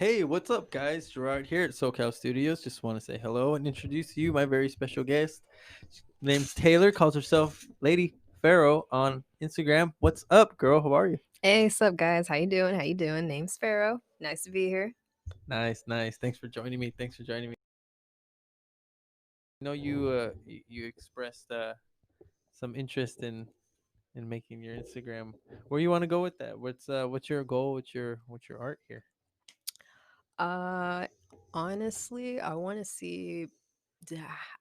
Hey, what's up, guys? Gerard here at Socal Studios. Just want to say hello and introduce you my very special guest. Name's Taylor, calls herself Lady Pharo on Instagram. What's up, girl? How are you? Hey, sup guys? How you doing? How you doing? Name's Pharaoh. Nice to be here. Nice, nice. Thanks for joining me. Thanks for joining me. I know you expressed some interest in making your Instagram. Where you want to go with that? What's your goal? What's your art here? Uh Honestly, I want to see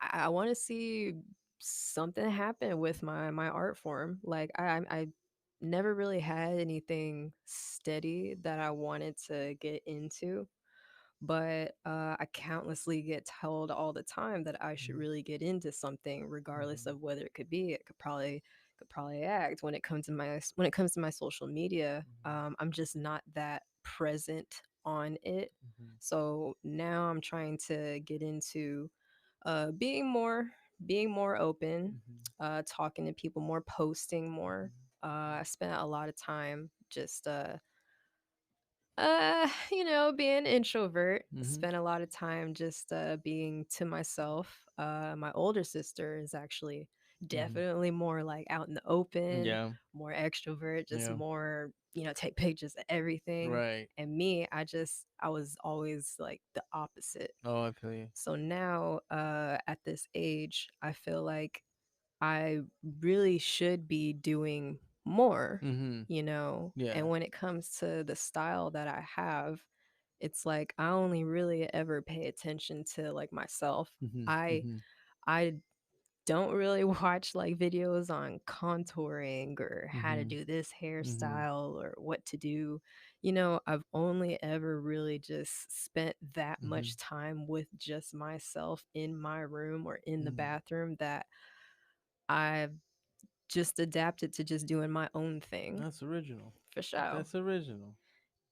I want to see something happen with my art form. Like I never really had anything steady that I wanted to get into. But I countlessly get told all the time that I should Mhm, really get into something, regardless mhm, of whether it could be. It could probably act when it comes to my social media. I'm just not that present on it. mhm, So now I'm trying to get into being more open, mhm, talking to people more, posting more. mhm, I spent a lot of time just being introvert, mhm, spent a lot of time just being to myself. My older sister is actually mhm. definitely more like out in the open, Yeah, more extrovert, just yeah. more, take pictures of everything. Right. And me, I was always like the opposite. Oh, I feel you. So now, at this age, I feel like I really should be doing more, Mhm. And Yeah. when it comes to the style that I have, it's like I only really ever pay attention to like myself. Mhm. I Mhm. I don't really watch like videos on contouring or how to Mhm. do this Mhm. hairstyle or what to do. I've only ever really just spent that Mhm. much time with just myself in my room or in the Mhm. bathroom that I've just adapted to just doing my own thing That's original. for sure. That's original.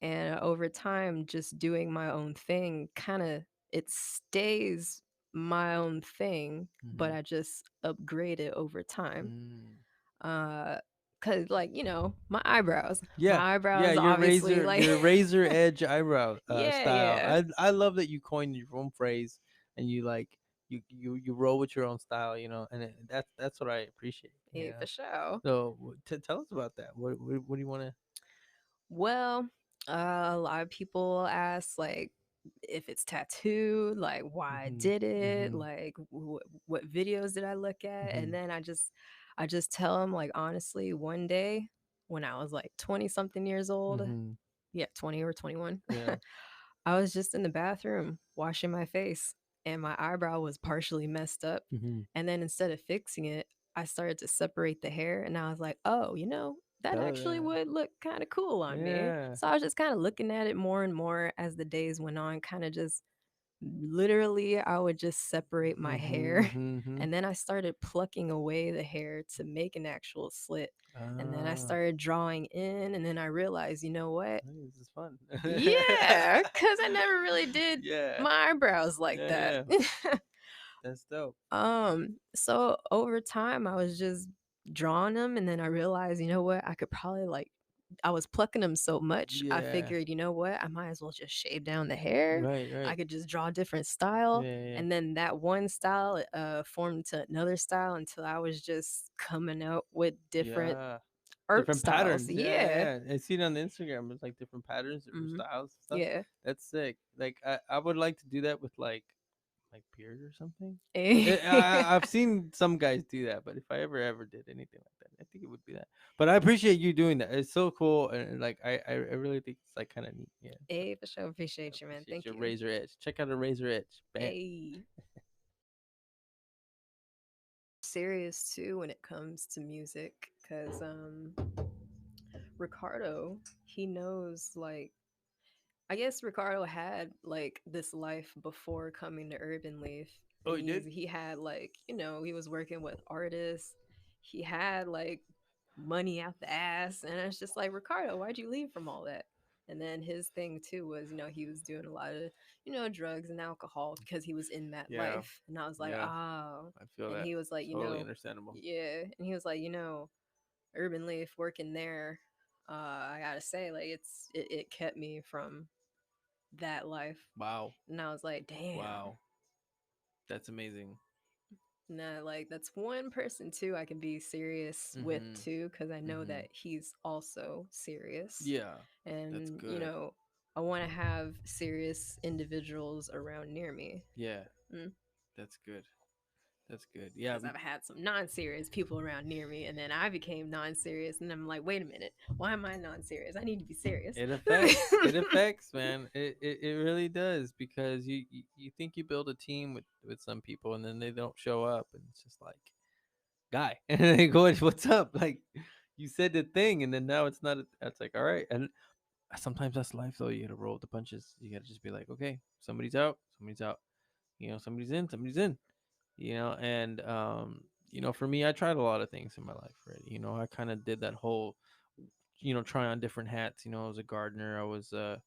And over time, just doing my own thing kind of it stays my own thing, but Mhm. I just upgrade it over time. Mm. Uh, Cause like my eyebrows, Yeah. Yeah, obviously like your razor edge eyebrow yeah, style. yeah, I love that you coined your own phrase and you like you roll with your own style, and that's what I appreciate. yeah, Yeah. for sure. So tell us about that. What do you want to? Well, a lot of people ask like if it's tattooed, like why I Mhm. did it, Mhm. like what videos did I look at, and Mhm. then I just tell them like honestly, one day when I was like 20 something years old, Mhm. yeah, 20 or 21, Yeah. I was just in the bathroom washing my face and my eyebrow was partially messed up. Mhm. And then instead of fixing it, I started to separate the hair and I was like, oh, that actually Duh. would look kind of cool on me. Yeah. So I was just kind of looking at it more and more as the days went on, kind of just literally, I would just separate my Mhm. hair. Mhm. And then I started plucking away the hair to make an actual slit. And then I Ah, started drawing in. And then I realized, you know what? hey, this is fun. Yeah, because I never really did Yeah, my eyebrows like yeah, that. yeah. That's dope. So over time I was just drawing them and then I realized, you know what, I could probably like I was plucking them so much, I Yeah. figured, you know what, I might as well just shave down the hair. Right, I right. could just draw a different Yeah, style. yeah, yeah. And then that one style formed to another style until I was just coming out with different Yeah. art Different styles. patterns. Yeah, Yeah. yeah, yeah. I see it on the Instagram. It's like different patterns, different Hmm. styles and stuff. Yeah. That's sick. Like I would like to do that with like beard or something. I've seen some guys do that, but if I ever did anything like that, I think it would be that. But I appreciate you doing that. It's so cool, and like I really think it's like kind of neat. Yeah. So Hey, for sure. I Appreciate you, man. appreciate Thank your you. razor edge. Check out a razor edge. Bam. Hey. Serious too when it comes to music because Ricardo, he knows like I guess Ricardo had like this life before coming to Urban Leaf, Oh, and you did? he had like he was working with artists. He had like money out the ass, and it's just like Ricardo, why'd you leave from all that? And then his thing too was he was doing a lot of drugs and alcohol because he was in that Yeah. life, and I was like, Yeah. oh, I feel and that. he was like, Totally understandable. yeah, and he was like, Urban Leaf working there, I gotta say, like it kept me from that life. Wow. And I was like, damn. Wow. That's amazing. Nah, like that's one person too I can be serious with Mm-hmm. too, because I know Mm-hmm. that he's also serious. Yeah. That's And, good. I want to have serious individuals around near me. Yeah. Mm. That's good. That's good. Yeah. Because I've had some non-serious people around near me, and then I became non-serious, and I'm like, wait a minute, why am I non-serious? I need to be serious. It affects. It affects, man. It really does, because you think you build a team with some people, and then they don't show up, and it's just like, guy, and they go, what's up? Like, you said the thing, and then now it's not. It's like, all right, and sometimes that's life, though. You got to roll with the punches. You got to just be like, okay, somebody's out, somebody's out. Somebody's in, somebody's in. And for me, I tried a lot of things in my life, right? I kind of did that whole, try on different hats. I was a gardener. I was uh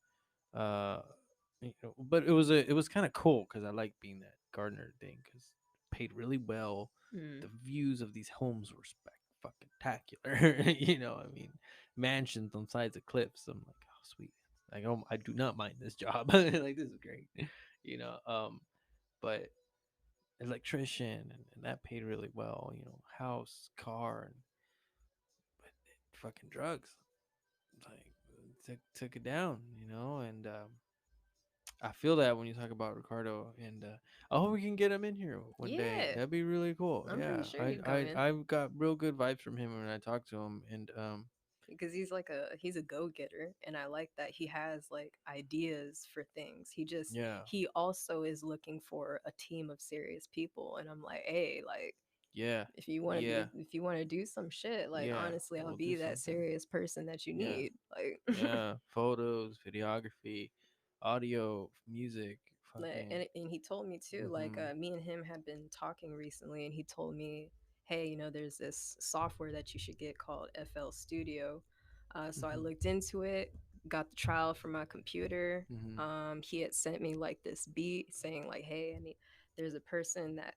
but it was kind of cool, because I liked being that gardener thing, because paid really well. Mm. The views of these homes were fucking spectacular. I mean, mansions on sides of cliffs. I'm like, oh, sweet. Like, oh, I do not mind this job. Like, this is great. you know but electrician, and that paid really well. House, car, and but fucking drugs, like, took it down. And I feel that when you talk about Ricardo, and I hope we can get him in here one day. Yeah, That'd be really cool. I'm pretty Yeah, sure I he'd come I in. I've got real good vibes from him when I talk to him, and Because he's a go-getter, and I like that he has like ideas for things. yeah, He also is looking for a team of serious people, and I'm like, hey, like, yeah, if yeah, you want to do some shit, like, yeah. honestly, I'll We'll do be that something. serious person that you Yeah, need, like. yeah. Photos, videography, audio, music, fucking. And he told me too, like, Mhm, me and him have been talking recently, and he told me, hey, there's this software that you should get called FL Studio. So I mhm, looked into it, got the trial for my computer. mhm, He had sent me like this beat saying like, hey, there's a person that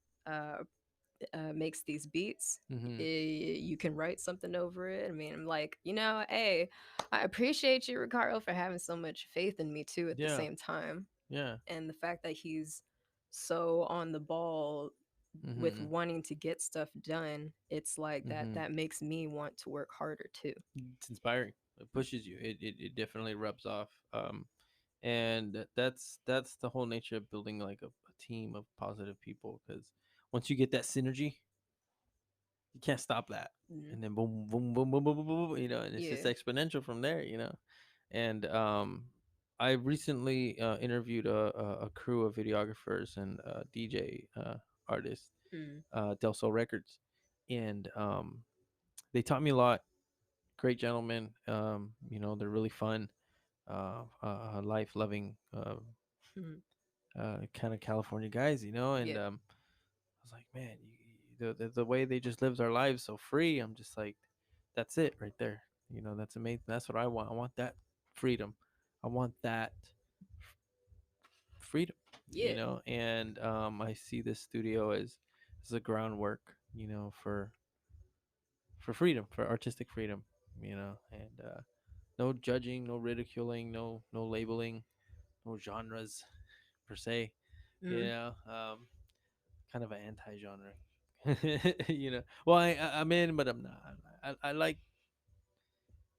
makes these beats. mhm. You can write something over it. I mean, I'm like, hey, I appreciate you, Ricardo, for having so much faith in me too at the Yeah, same time. yeah. And the fact that he's so on the ball with Mhm, wanting to get stuff done, it's like mhm. that makes me want to work harder too. It's inspiring. It pushes you. It definitely rubs off. And that's the whole nature of building, like, a team of positive people, because once you get that synergy, you can't stop that. Mm. And then boom, boom, boom, boom, boom, boom, boom, and it's just Yeah. exponential from there. And I recently interviewed a crew of videographers and DJ artists, Mm. Del Sol Records, and they taught me a lot. Great gentlemen. They're really fun, life loving, Mm. kind of California guys. And Yeah. I was like, man, the way they just lives our lives so free. I'm just like, that's it right there. That's amazing. That's what I want. I want that freedom. I want that freedom. Yeah. And I see this studio as a groundwork, for freedom, for artistic freedom. And no judging, no ridiculing, no labeling, no genres per se. You Mm. know, kind of an anti-genre. Well, I'm in, but I'm not. I like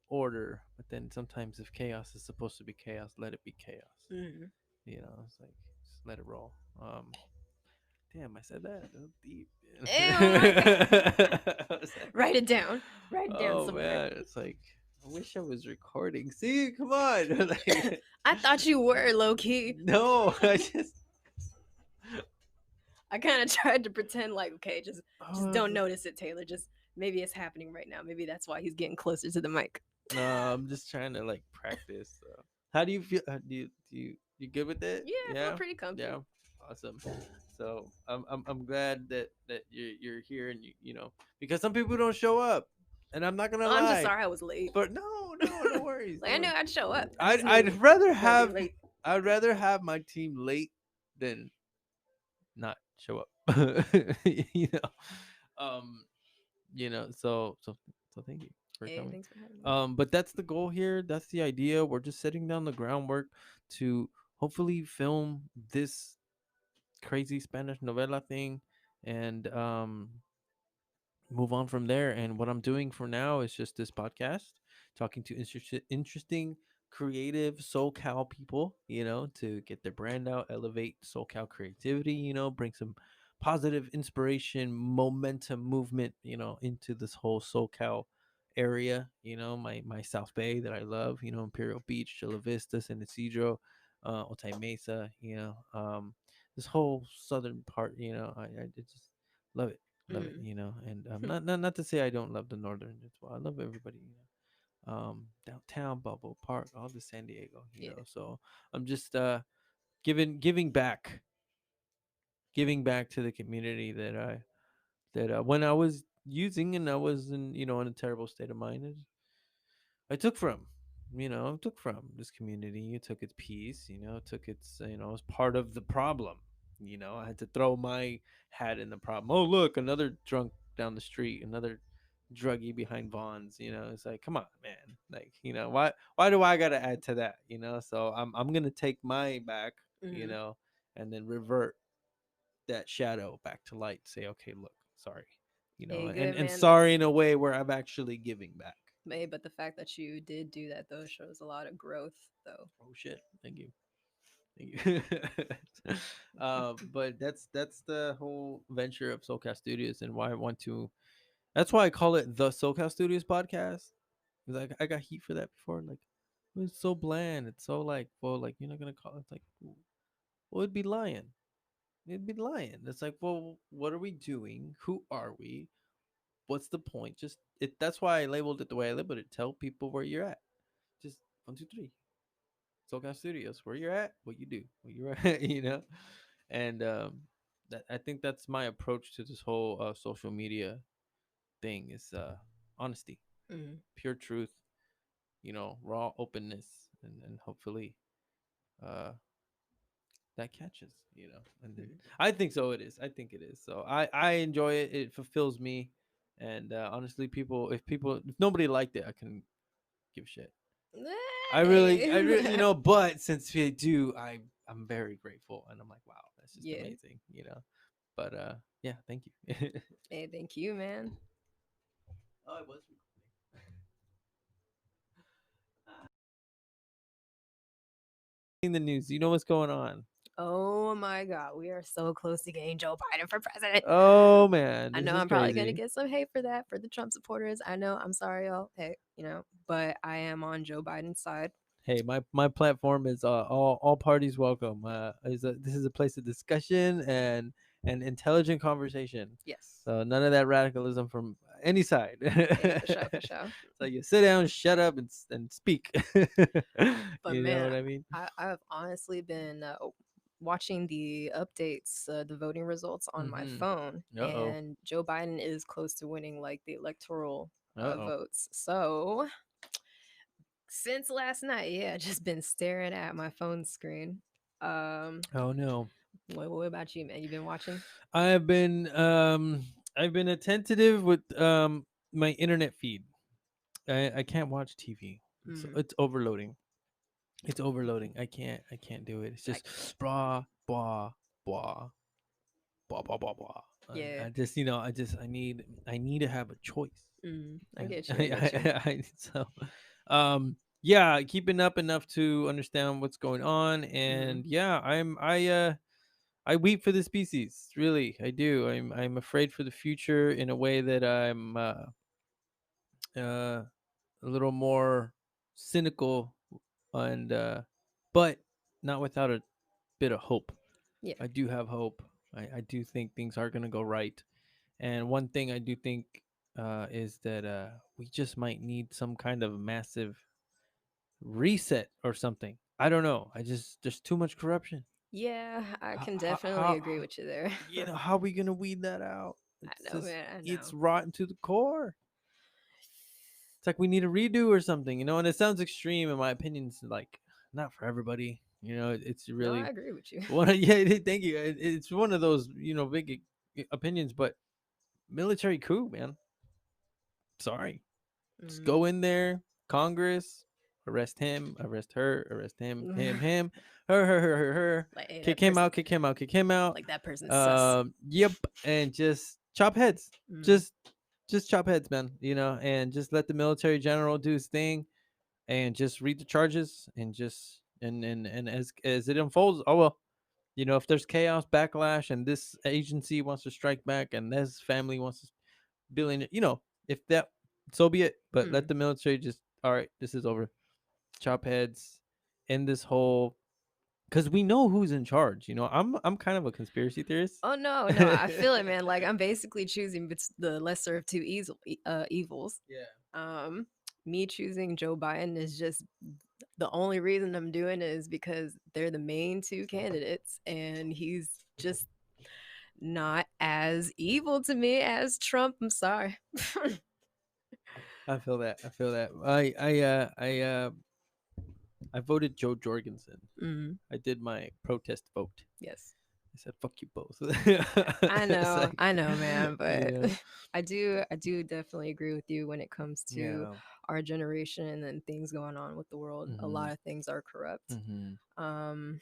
order, but then sometimes if chaos is supposed to be chaos, let it be chaos. Mm. It's like, just let it roll. Damn, I said that. That was deep. Oh my god. I was Write like, it down. Write it down oh somewhere. man, it's like, I wish I was recording. See, come on. Like, I thought you were low key. no, I just, I kind of tried to pretend like, okay, just oh, don't notice it, Taylor. Just maybe it's happening right now. Maybe that's why he's getting closer to the mic. no, I'm just trying to, like, practice. How do you feel? You good with it? Yeah, I feel Yeah, pretty comfy. yeah, awesome. So I'm glad that you're here, and because some people don't show up, and I'm not gonna I'm just lie, sorry I was late. but no worries, Like no I knew worries. I'd show up. I just I'd knew I'd rather I was gonna be have late. I'd rather have my team late than not show up. you know, um, so thank you for Hey, coming. thanks for having me. But that's the goal here. That's the idea. We're just setting down the groundwork to hopefully film this crazy Spanish novela thing, and move on from there. And what I'm doing for now is just this podcast, talking to interesting, creative SoCal people, to get their brand out, elevate SoCal creativity, bring some positive inspiration, momentum, movement, into this whole SoCal area, my South Bay that I love, Imperial Beach, Chula Vista, San Isidro, Otay Mesa, this whole southern part, I just love it, love it, Mm. and not to say I don't love the northern as well. I love everybody, downtown, Bubble Park, all the San Diego, Yeah. so I'm just giving back to the community that when I was using, and I was in a terrible state of mind, I took from. Took from this community. It took its peace. Took its. It was part of the problem. I had to throw my hat in the problem. Oh, look, another drunk down the street, another druggie behind Vaughn's. It's like, come on, man. Like, why do I gotta add to that? So I'm gonna take my back. You Mm. know, and then revert that shadow back to light. Say, okay, look, sorry. Hey, And good and man. That's sorry in a way where I'm actually giving back. hey, but the fact that you did do that though shows a lot of growth, though. Oh shit! Thank you. Thank you. But that's the whole venture of SoCal Studios, and why I want to. That's why I call it the SoCal Studios podcast. Because I got heat for that before. Like, it's so bland. It's so like, well, like you're not gonna call it like, well, it'd be lying. It'd be lying. It's like, well, what are we doing? Who are we? What's the point? Just it. That's why I labeled it the way I labeled it. Tell people where you're at. Just 1, 2, 3. SoCal Studios, where you're at, what you do, what you're at, and that I think that's my approach to this whole social media thing is honesty, Mm. pure truth, raw openness, and hopefully uh, that catches, and then Mm. I think so. It is. I think it is. So I enjoy it. It fulfills me, and honestly, if nobody liked it, I couldn't give a shit. Hey. But since they do, I'm very grateful, and I'm like, wow, that's just Yeah. amazing. But yeah, thank you. Hey, thank you, man. Oh, it was in the news. You know what's going on? Oh my God, we are so close to getting Joe Biden for president. Oh man, I this know is I'm probably gonna crazy. get some hate for that for the Trump supporters. I know. I'm sorry, y'all. Hey, but I am on Joe Biden's side. Hey, my platform is all parties welcome. This is a place of discussion and intelligent conversation. Yes. So none of that radicalism from any side. Hey, for sure, for sure. So you sit down, shut up, and speak. But You know man, what I mean? I've honestly been watching the updates, the voting results on my Mm-hmm. phone, Uh oh. and Joe Biden is close to winning like the electoral Uh oh. votes. So since last night, yeah, just been staring at my phone screen. Um, Oh no. what about you, man? You been watching? I've been attentive with my internet feed. I can't watch TV. Mm, It's overloading. It's overloading. I can't do it. It's I, just blah blah blah blah blah blah blah. yeah. I just I need to have a choice. I And get you. I get you. so yeah, keeping up enough to understand what's going on. Mm, And yeah, I weep for the species. Really, I do. I'm afraid for the future in a way that I'm a little more cynical, and but not without a bit of hope. yeah. I do have hope. I do think things are gonna go right. And one thing I do think is that we just might need some kind of massive reset or something. I don't know. I just There's too much corruption. Yeah, I How can how, definitely how agree with you there. how are we gonna weed that out? I It's know, just man. I it's know. rotten to the core. It's like we need a redo or something, and it sounds extreme in my opinion. It's like not for everybody. It's No, I really agree with you. one. Yeah, thank you. It's one of those big opinions, but military coup, man. Sorry, just Mm, go in there, Congress. arrest him, arrest her, arrest him, her, Like, hey, kick that him person, out, kick him out, kick him out. like that person's sus. Yep, and just chop heads. Mm. Just just chop heads, man. And just let the military general do his thing, and just read the charges, and just and as it unfolds, oh well. If there's chaos, backlash, and this agency wants to strike back, and this family wants to billion, if that, so be it. But let Mm. the military just, all right, this is over. Chop heads, end this whole, because we know who's in charge. I'm kind of a conspiracy theorist. Oh no, no, I feel it, man. Like I'm basically choosing the lesser of two evils. Yeah, Um, Me choosing Joe Biden is just the only reason I'm doing it is because they're the main two candidates, and he's just not as evil to me as Trump. I'm sorry. I feel that. I feel that. I voted Joe Jorgensen. Mm, I did my protest vote. yes. I said, "Fuck you both." It's I know, man, you but know, I do definitely agree with you when it comes to yeah. our generation and things going on with the world. A Mhm. lot of things are corrupt. Mhm. Um,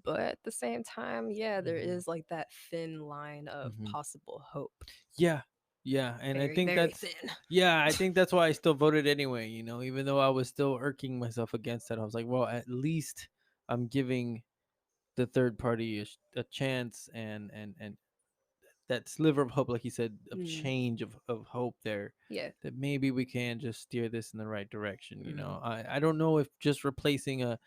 but at the same time, yeah, there Mhm. is like that thin line of Mhm. possible hope. Yeah, yeah, and I Very, think very that's thin. yeah, I think that's why I still voted anyway. Even though I was still irking myself against that, I was like, well, at least I'm giving the third party a chance, and that sliver of hope, like you said, of Mm, change, of hope there, yeah. that maybe we can just steer this in the right direction. Mm, I don't know if just replacing a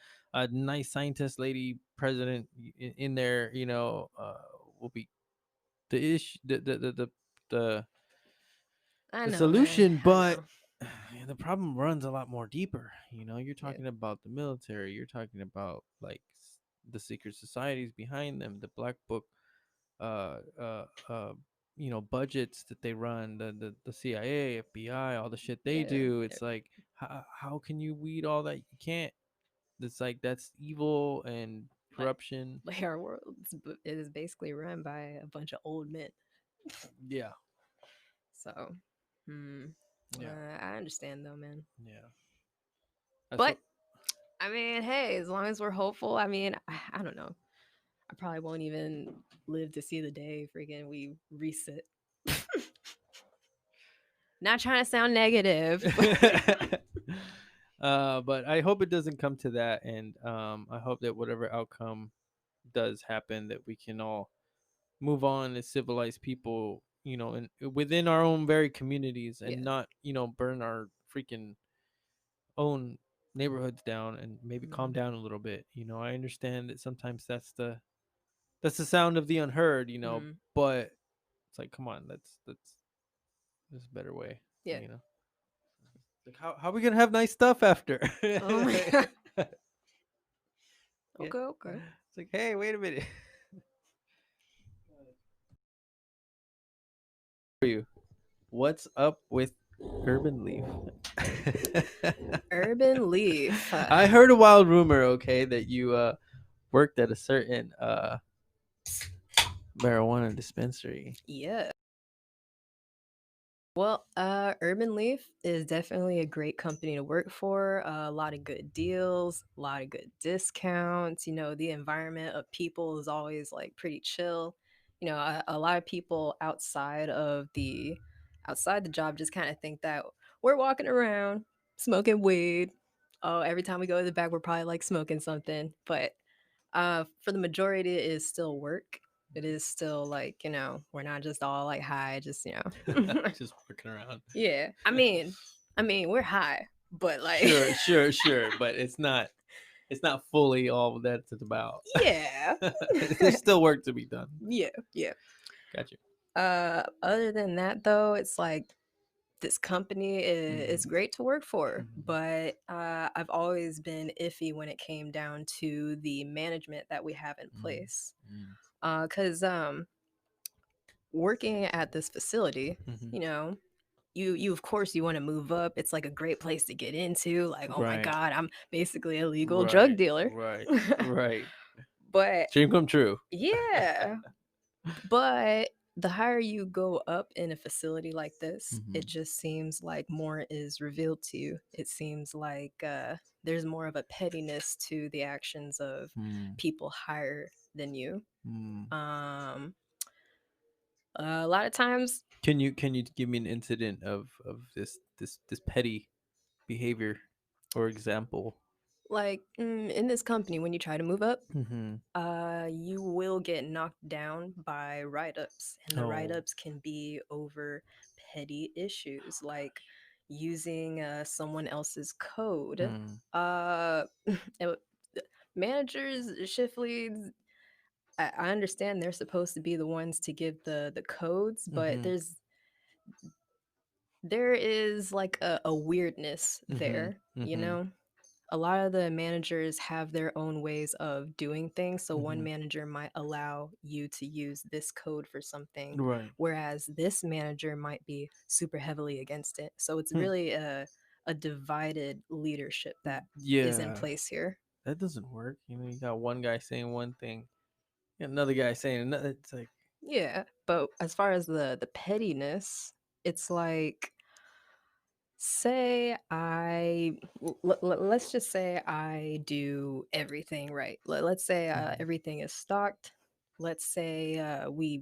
nice scientist lady president in there, will be the issue, the I the know, man. solution, I but know. the problem runs a lot more deeper. You're Yeah. talking about the military, you're talking about like the secret societies behind them, the black book, uh uh uh budgets that they run, the CIA, FBI, all the shit they Yeah. do. Yeah. It's like, how can you weed all that? You can't. It's like that's evil and Like, corruption. like our world is basically run by a bunch of old men. Yeah, So, hmm. yeah, I understand though, man. yeah. That's But what. I mean, hey, as long as we're hopeful, I mean, I don't know. I probably won't even live to see the day freaking we reset. Not trying to sound negative, but But I hope it doesn't come to that, and I hope that whatever outcome does happen, that we can all move on as civilized people, and within our own very communities, and yeah. not, burn our freaking own neighborhoods down, and maybe calm Mm, down a little bit. I understand that sometimes that's the sound of the unheard, mm, but it's like, come on, there's a better way, yeah. you know. Like, how are we gonna have nice stuff after? Oh my god. Yeah. Okay, okay. It's like, hey, wait a minute. For you, what's up with Urban Leaf? Urban Leaf. I heard a wild rumor, okay, that you worked at a certain marijuana dispensary. Yeah. Well, Urban Leaf is definitely a great company to work for. A lot of good deals, a lot of good discounts. The environment of people is always like pretty chill. A lot of people outside the job just kind of think that we're walking around smoking weed. Oh, every time we go to the back, we're probably like smoking something. But for the majority, it is still work. It is still like, we're not just all like high, just, Just working around. yeah. I mean, we're high, but like, Sure, sure, sure, but it's not fully all that it's about. yeah. There's still work to be done. Yeah, yeah. Got you. Other than that, though, it's like this company is Mhm. great to work for, Mhm. but I've always been iffy when it came down to the management that we have in Mhm. place. Mhm. Because working at this facility, Mhm. you know, you of course you want to move up. It's like a great place to get into. Like, oh my Right. god, I'm basically a legal drug Right. dealer. Right. Right. But Dream come true. yeah, but the higher you go up in a facility like this, Mm-hmm. it just seems like more is revealed to you. It seems like there's more of a pettiness to the actions of Mm. people higher than you. Mm. Um, a lot of times, Can you give me an incident of this petty behavior or example? like in this company, when you try to move up, Mm-hmm. you will get knocked down by write ups, and the write Oh. ups can be over petty issues like using someone else's code. Mm. Uh, it- managers, shift leads, I understand they're supposed to be the ones to give the codes, but Mm-hmm. there is like a weirdness Mm-hmm. there, you Mm-hmm. know? A lot of the managers have their own ways of doing things. So one Mm-hmm. manager might allow you to use this code for something, Right. whereas this manager might be super heavily against it. So it's Hmm. really a divided leadership that is in Yeah, place here. that doesn't work. You got one guy saying one thing, you got another guy saying another. It's like, Yeah. But as far as the pettiness, it's like, say let's just say I do everything right. Let's say mm-hmm. everything is stocked. Let's say we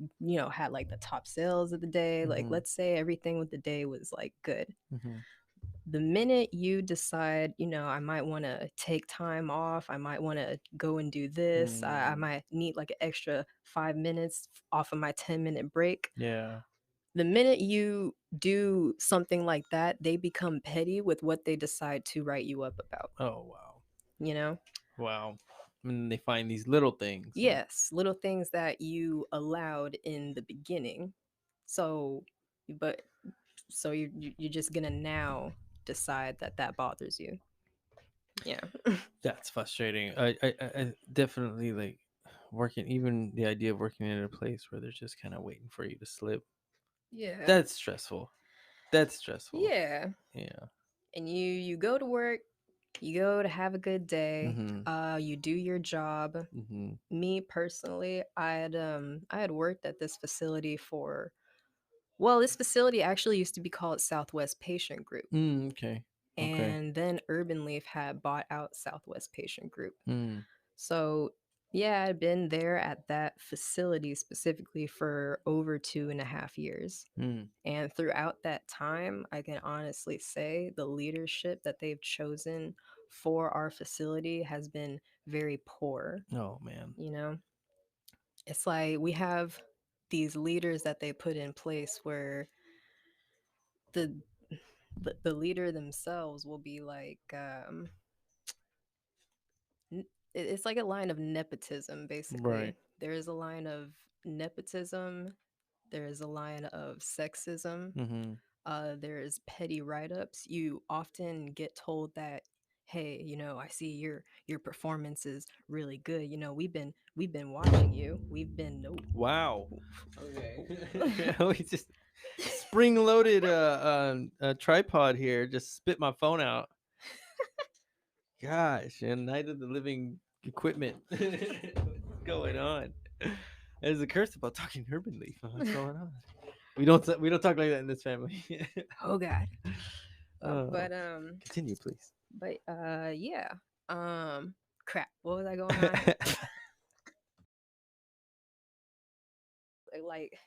had like the top sales of the day. Like, Mm-hmm. let's say everything with the day was like good. Mm-hmm. The minute you decide, I might want to take time off, I might want to go and do this, I Mm. might need like an extra 5 minutes off of my 10-minute break. Yeah. The minute you do something like that, they become petty with what they decide to write you up about, Oh wow. you know? Wow. And they find these little things. And, Yes, little things that you allowed in the beginning. So, but so you're just gonna now decide that that bothers you. Yeah. that's frustrating. I definitely like working. Even the idea of working in a place where they're just kind of waiting for you to slip. Yeah. That's stressful. That's stressful. Yeah. Yeah. And you go to work, you go to have a good day, Mm-hmm. you do your job. Mm-hmm. Me personally, I had worked at this facility for, well, this facility actually used to be called Southwest Patient Group, Mm, okay. Okay. and then Urban Leaf had bought out Southwest Patient Group. Mm. So yeah, I'd been there at that facility specifically for over 2.5 years. Mm. And throughout that time, I can honestly say the leadership that they've chosen for our facility has been very poor. Oh man. You know, it's like we have these leaders that they put in place where the the leader themselves will be like it's like a line of nepotism. Right. Basically, there is a line of nepotism, there is a line of sexism, Mm-hmm. there is petty write-ups. You often get told that, hey, I see your performance is really good. We've been watching you. We've been nope. Wow. Okay. We just spring loaded a tripod here. Just spit my phone out. Gosh, and Night of the Living equipment. What's going on? There's a curse about talking urban leaf. What's going on? We don't talk like that in this family. Oh God. Oh, But continue, please. yeah. Um Crap. What was I going on? Like,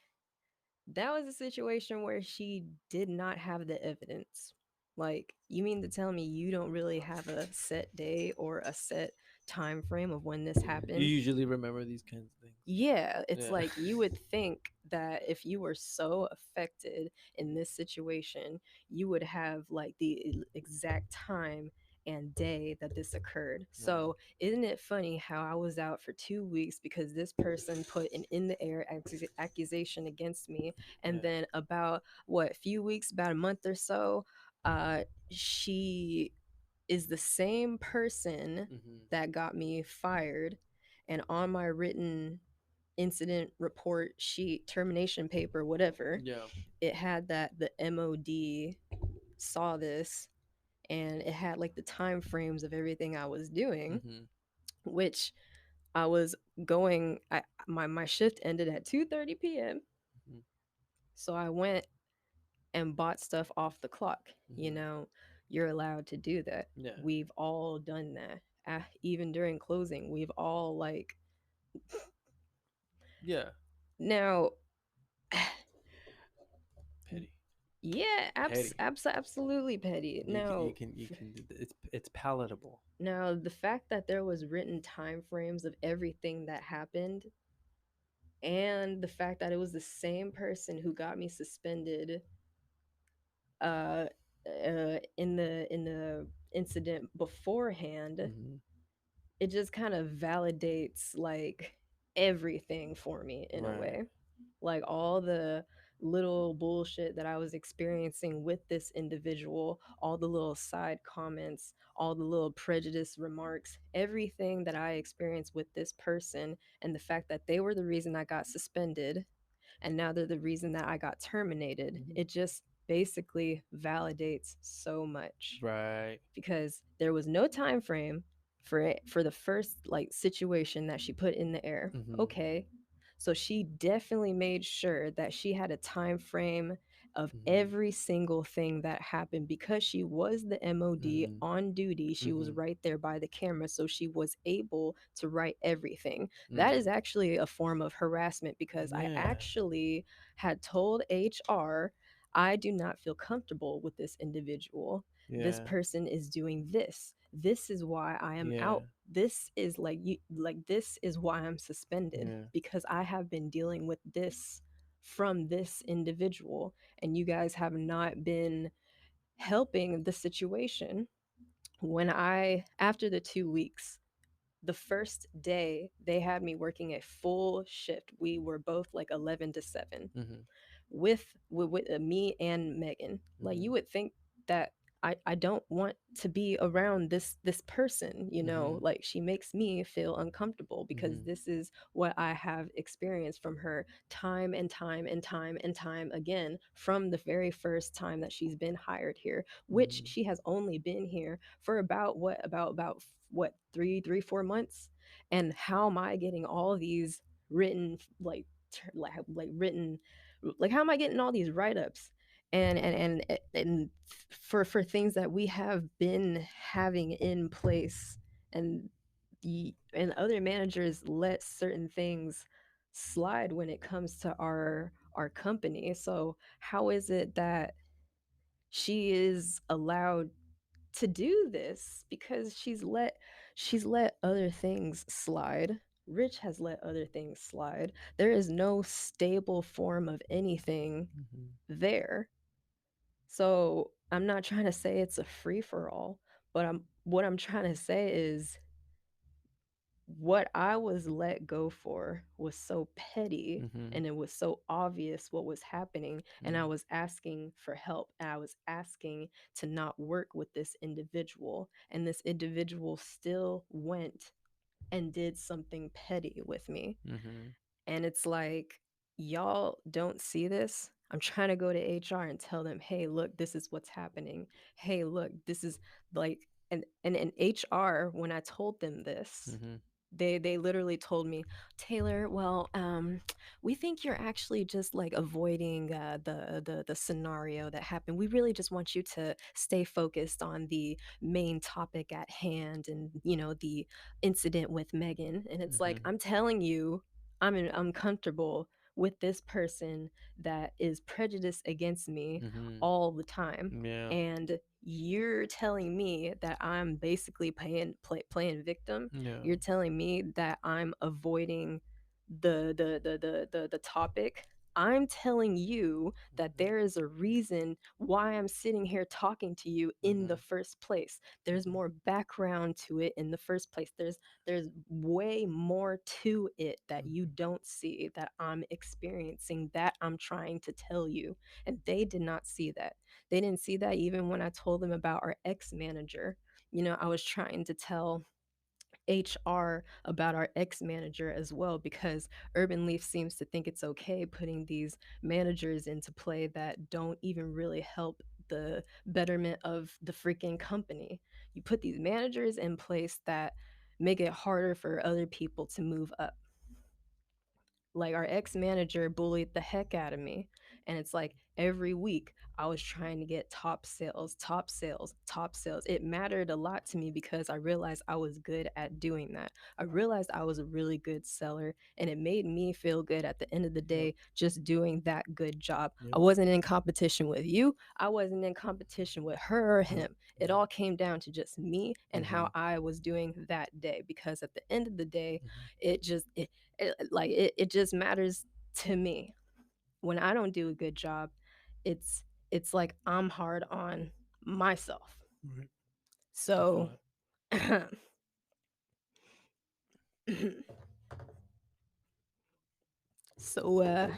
that was a situation where she did not have the evidence. Like, you mean to tell me you don't really have a set day or a set time frame of when this You happened? usually remember these kinds of things. Yeah, it's Yeah. like you would think that if you were so affected in this situation, you would have like the exact time and day that this occurred. Right. So, isn't it funny how I was out for 2 weeks because this person put an in the air accusation against me, and Yeah. then about what, few weeks, about a month or so, she is the same person Mm-hmm. that got me fired, and on my written incident report sheet, termination paper, whatever, Yeah. it had that the MOD saw this, and it had like the time frames of everything I was doing, Mm-hmm. which I was going. My shift ended at 2:30 p.m. So I went and bought stuff off the clock. You Mhm. know, you're allowed to do that. Yeah. We've all done that. Even during closing, we've all like Yeah. now. Petty. Yeah, Petty. absolutely petty. You can do it's palatable. Now the fact that there was written time frames of everything that happened, and the fact that it was the same person who got me suspended uh, in the incident beforehand, Mhm. it just kind of validates like everything for me in a Right. way. Like all the little bullshit that I was experiencing with this individual, all the little side comments, all the little prejudice remarks, everything that I experienced with this person, and the fact that they were the reason I got suspended and now they're the reason that I got terminated. Mhm. It just basically validates so much Right. because there was no time frame for it for the first like situation that she put in the air. Mhm. Okay. So she definitely made sure that she had a time frame of Mhm. every single thing that happened because she was the MOD Mhm. on duty. She was Mhm. right there by the camera, so she was able to write everything. That is Mhm. actually a form of harassment because I Yeah. actually had told HR I do not feel comfortable with this individual. This Yeah. person is doing this. This is why I am Yeah. out. This is like you like this is why I'm suspended Yeah. because I have been dealing with this from this individual and you guys have not been helping the situation. When I after the 2 weeks, the first day they had me working a full shift. We were both like 11 to 7 Mhm. with me and Megan. Like Mhm. you would think that I don't want to be around this person, you know, Mhm. like she makes me feel uncomfortable because Mhm. this is what I have experienced from her time and time and time and time again from the very first time that she's been hired here, which Mhm. she has only been here for about what 3 4 months. And how am I getting all these written like written like how am I getting all these write-ups and for things that we have been having in place, and and other managers let certain things slide when it comes to our company. So how is it that she is allowed to do this because she's let other things slide. Rich has let other things slide. There is no stable form of anything Mhm. there. So I'm not trying to say it's a free for all, but I'm trying to say is what I was let go for was so petty Mhm. and it was so obvious what was happening, and I Mhm. was asking for help and I was asking to not work with this individual, and this individual still went and did something petty with me. Mhm. And it's like, y'all don't see this. I'm trying to go to HR and tell them, hey, look, this is what's happening. Hey, look, this is like, and in HR, when I told them this, Mhm. they literally told me, Taylor, well, we think you're actually just like avoiding the scenario that happened. We really just want you to stay focused on the main topic at hand, and the incident with Megan. And it's like, Mhm. I'm telling you, I'm comfortable with this person that is prejudiced against me Mhm. all the time, Yeah. and you're telling me that I'm basically playing victim. Yeah. You're telling me that I'm avoiding the topic. I'm telling you that Mhm. there is a reason why I'm sitting here talking to you in the Mhm. first place. There's Mhm. more background to it in the first place. There's way more to it that you Mhm. don't see, that I'm experiencing, that I'm trying to tell you. And they did not see that. They didn't see that even when I told them about our ex manager. I was trying to tell HR about our ex manager as well because Urban Leaf seems to think it's okay putting these managers into play that don't even really help the betterment of the freaking company. You put these managers in place that make it harder for other people to move up. Like our ex-manager bullied the heck out of me. And it's like every week I was trying to get top sales, top sales, top sales. It mattered a lot to me because I realized I was good at doing that. I realized I was a really good seller, and it made me feel good at the end of the Yep. day just doing that good job. I Yep. wasn't in competition with you. I wasn't in competition with her or Yep. him. It all came down to just me and Mm-hmm. how I was doing that day, because at the end of the day, Mm-hmm. it just it just matters to me. When I don't do a good job, it's it's like I'm hard on myself. Right. I feel So it. so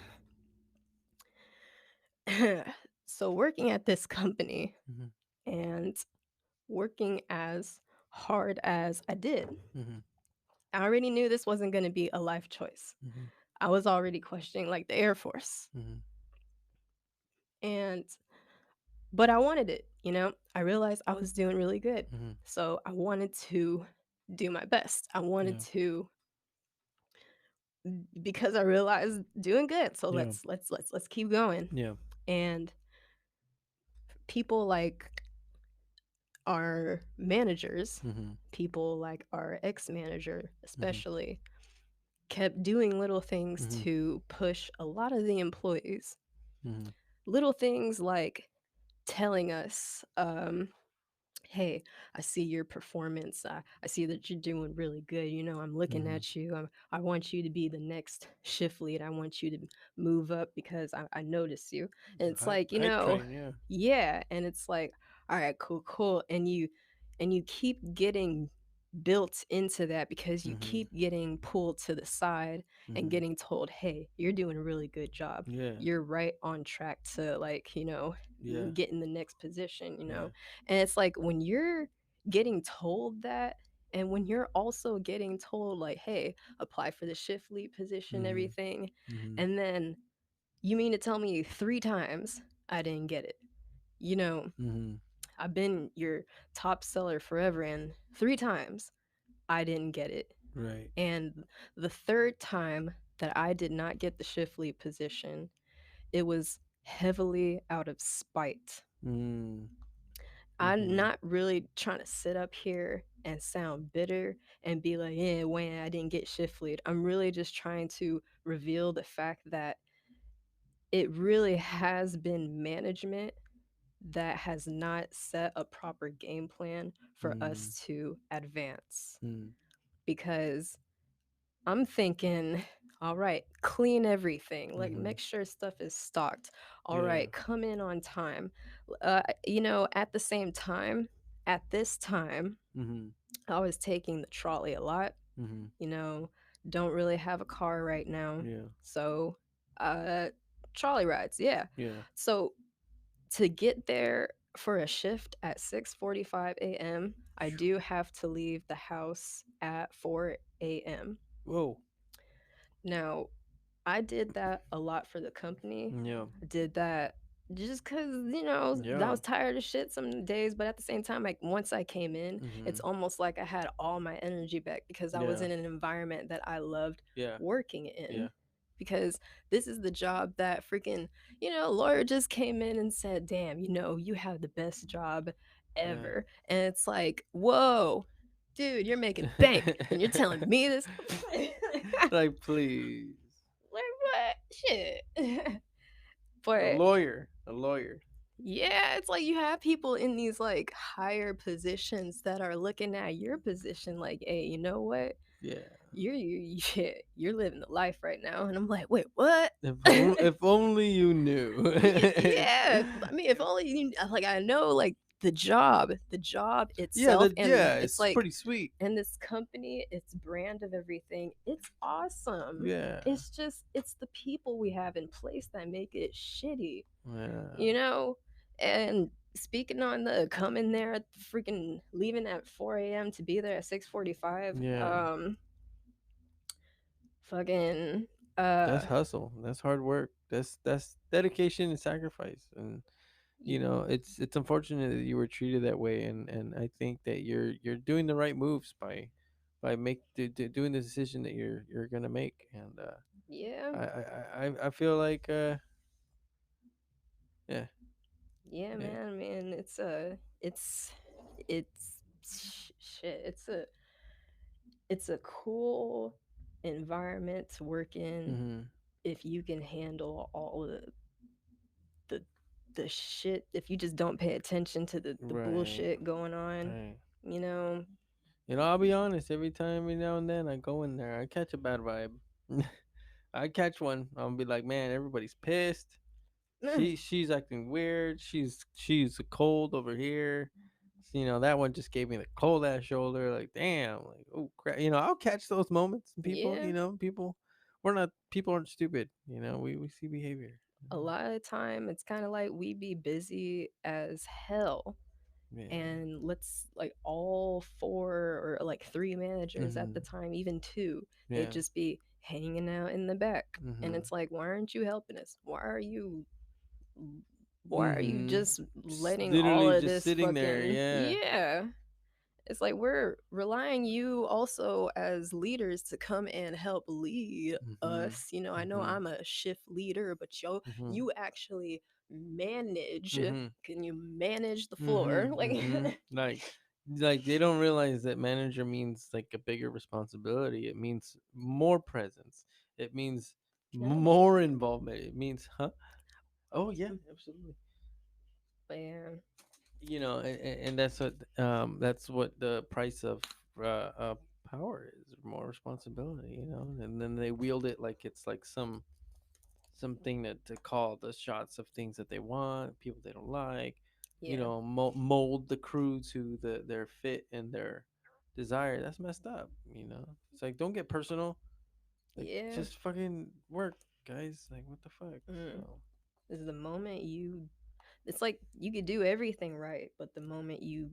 so working at this company Mm-hmm. and working as hard as I did, Mm-hmm. I already knew this wasn't going to be a life choice. Mm-hmm. I was already questioning like the Air Force. Mm-hmm. And but I wanted it, you know? I realized I was doing really good. Mm-hmm. So I wanted to do my best. I wanted Yeah. to, because I realized doing good. So Yeah. let's keep going. Yeah. And people like our managers, Mm-hmm. people like our ex-manager Mm-hmm. especially, kept doing little things Mm-hmm. to push a lot of the employees. Mm-hmm. Little things like telling us, hey, I see your performance. I see that you're doing really good. You know, I'm looking Mm-hmm. at you. I want you to be the next shift lead. I want you to move up because I notice you. And it's Hype, like, you hype know, train. Yeah. yeah. And it's like, all right, cool, cool. And you keep getting built into that because you Mm-hmm. keep getting pulled to the side and Mm-hmm. getting told, hey, you're doing a really good job. Yeah. You're right on track to, like, you know, Yeah. get in the next position, you Yeah. know. And it's like when you're getting told that, and when you're also getting told, like, hey, apply for the shift lead position, Mm-hmm. everything, Mm-hmm. and then you mean to tell me 3 times I didn't get it? You know, Mm-hmm. I've been your top seller forever, and 3 times I didn't get it. Right. And the third time that I did not get the shift lead position, it was heavily out of spite. Mm. I'm Mm-hmm. not really trying to sit up here and sound bitter and be like, yeah, when I didn't get shift lead. I'm really just trying to reveal the fact that it really has been management that has not set a proper game plan for Mm. us to advance. Mm. Because I'm thinking, all right, clean everything. Like, Mm-hmm. make sure stuff is stocked. All Yeah. right, come in on time. You know, at the same time, at this time, Mm-hmm. I was taking the trolley a lot. Mm-hmm. You know, don't really have a car right now. Yeah. So, uh, trolley rides, yeah. Yeah. So, to get there for a shift at 6:45 a.m., I Phew. do have to leave the house at 4 a.m. Whoa. Now, I did that a lot for the company. Yeah. I did that just because, you know, I Yeah. was tired of shit some days. But at the same time, like, once I came in, Mm-hmm. it's almost like I had all my energy back because I was Yeah. in an environment that I loved Yeah. working Yeah. in. Because this is the job that freaking, you know, Laura just came in and said, damn, you know, you have the best job Yeah. ever. And it's like, whoa, dude, you're making bank and you're telling me this? Like, please. Like what? Shit. A But lawyer. A lawyer. yeah, it's like you have people in these like higher positions that are looking at your position like, hey, you know what? Yeah. Yeah, you're living the life right now. And I'm like, wait, what? If only you knew. Yeah. I mean, if only you like I know like the job Yeah. itself, That. and Yeah. it's It's like pretty sweet. and this company, its brand of everything, it's awesome. Yeah. It's just it's the people we have in place that make it shitty, Yeah. you know? And speaking on the coming there at freaking leaving at 4 a.m. to be there at 6:45, Yeah. fucking That's hustle. That's hard work. That's dedication and sacrifice. And it's unfortunate that you were treated that way. And I think that you're doing the right moves by doing the decision that you're gonna make. And Yeah. I feel like yeah. Yeah, Yeah. man. Man, it's shit. It's a cool environment to work in Mhm. if you can handle all of the the shit, if you just don't pay attention to the Right. bullshit going on, Right. you know. You know, I'll be honest. Every now and then I go in there, I catch a bad vibe. I catch one. I'll be like, man, everybody's pissed. She's acting weird. She's cold over here. You know, that one just gave me the cold ass shoulder. Like, damn. Like, oh crap. You know, I'll catch those moments in people. Yeah, You know, people aren't stupid. You know, we see behavior. a lot of the time it's kind of like we be busy as hell, Yeah. and let's like all four or like three managers at the Mhm. time, even two, they'd Yeah. just be hanging out in the back. And Mhm. it's like, why aren't you helping us? Why are you Mhm. just letting all Literally of just this sitting there. fucking, Yeah. yeah. It's like we're relying you also as leaders to come and help lead Mhm. us. You know, I know Mhm. I'm a shift leader, but Mhm. you actually manage. Mhm. Can you manage the floor? Mhm. Like, Mhm. Like they don't realize that manager means like a bigger responsibility. It means more presence. It means no, more involvement. It means, huh? Oh yeah, absolutely. man, You know, and that's what the price of uh power is, more responsibility, you know. And then they wield it like it's like something to call the shots of things that they want, people they don't like, you yeah, know, mold the crew to their fit and their desire. That's messed up, you know. It's like, don't get personal. Like, yeah. just fucking work, guys. Like, what the fuck? Mm. So, Is the moment you, it's like you could do everything right, but the moment you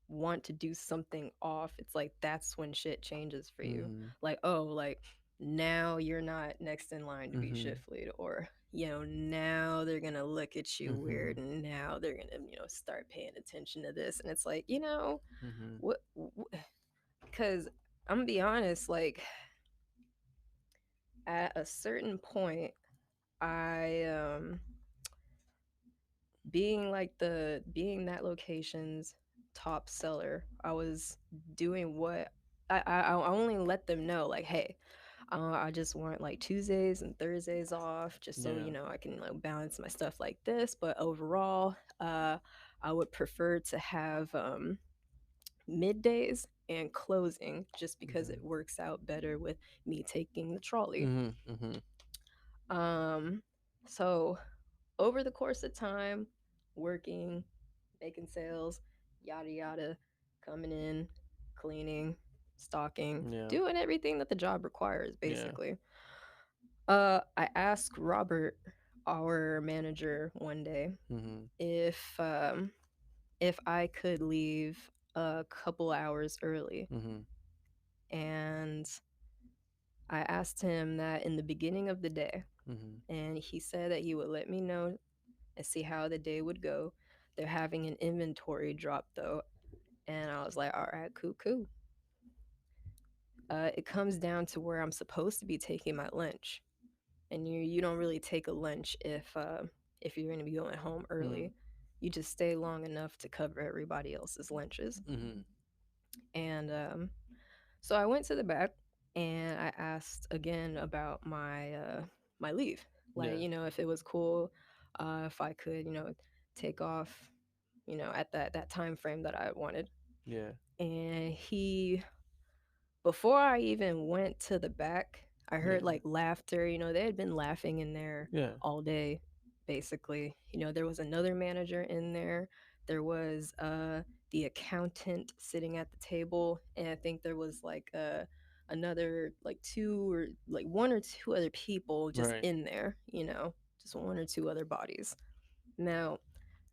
want to do something off, it's like that's when shit changes for you. mm-hmm, Like, oh, like now you're not next in line to be mm-hmm, shift lead, or now they're gonna look at you mm-hmm, weird, and now they're gonna start paying attention to this, and it's like mm-hmm, what? Because I'm gonna be honest, like at a certain point, I being that location's top seller, I was doing what I only let them know, like, hey, I just want like Tuesdays and Thursdays off, just so yeah, I can like balance my stuff like this. But overall, I would prefer to have middays and closing, just because okay, it works out better with me taking the trolley. mm-hmm, mm-hmm, Um, so over the course of time, working, making sales, yada yada, coming in, cleaning, stocking, yeah, doing everything that the job requires, yeah, basically. I asked Robert, our manager, one day mm-hmm, if I could leave a couple hours early, mm-hmm, and I asked him that in the beginning of the day, mm-hmm, and he said that he would let me know and see how the day would go. They're having an inventory drop though, and I was like, all right, cool, cool. It comes down to where I'm supposed to be taking my lunch, and you don't really take a lunch if you're going to be going home early. You just stay long enough to cover everybody else's lunches. mm-hmm, And so I went to the back and I asked again about my leave, like yeah, if it was cool, if I could take off at that time frame that I wanted. yeah, And he, before I even went to the back, I heard yeah, like laughter. They had been laughing in there yeah, all day, basically. There was another manager in there. There was the accountant sitting at the table, and I think there was like another like two or like one or two other people just right, in there, just one or two other bodies. Now,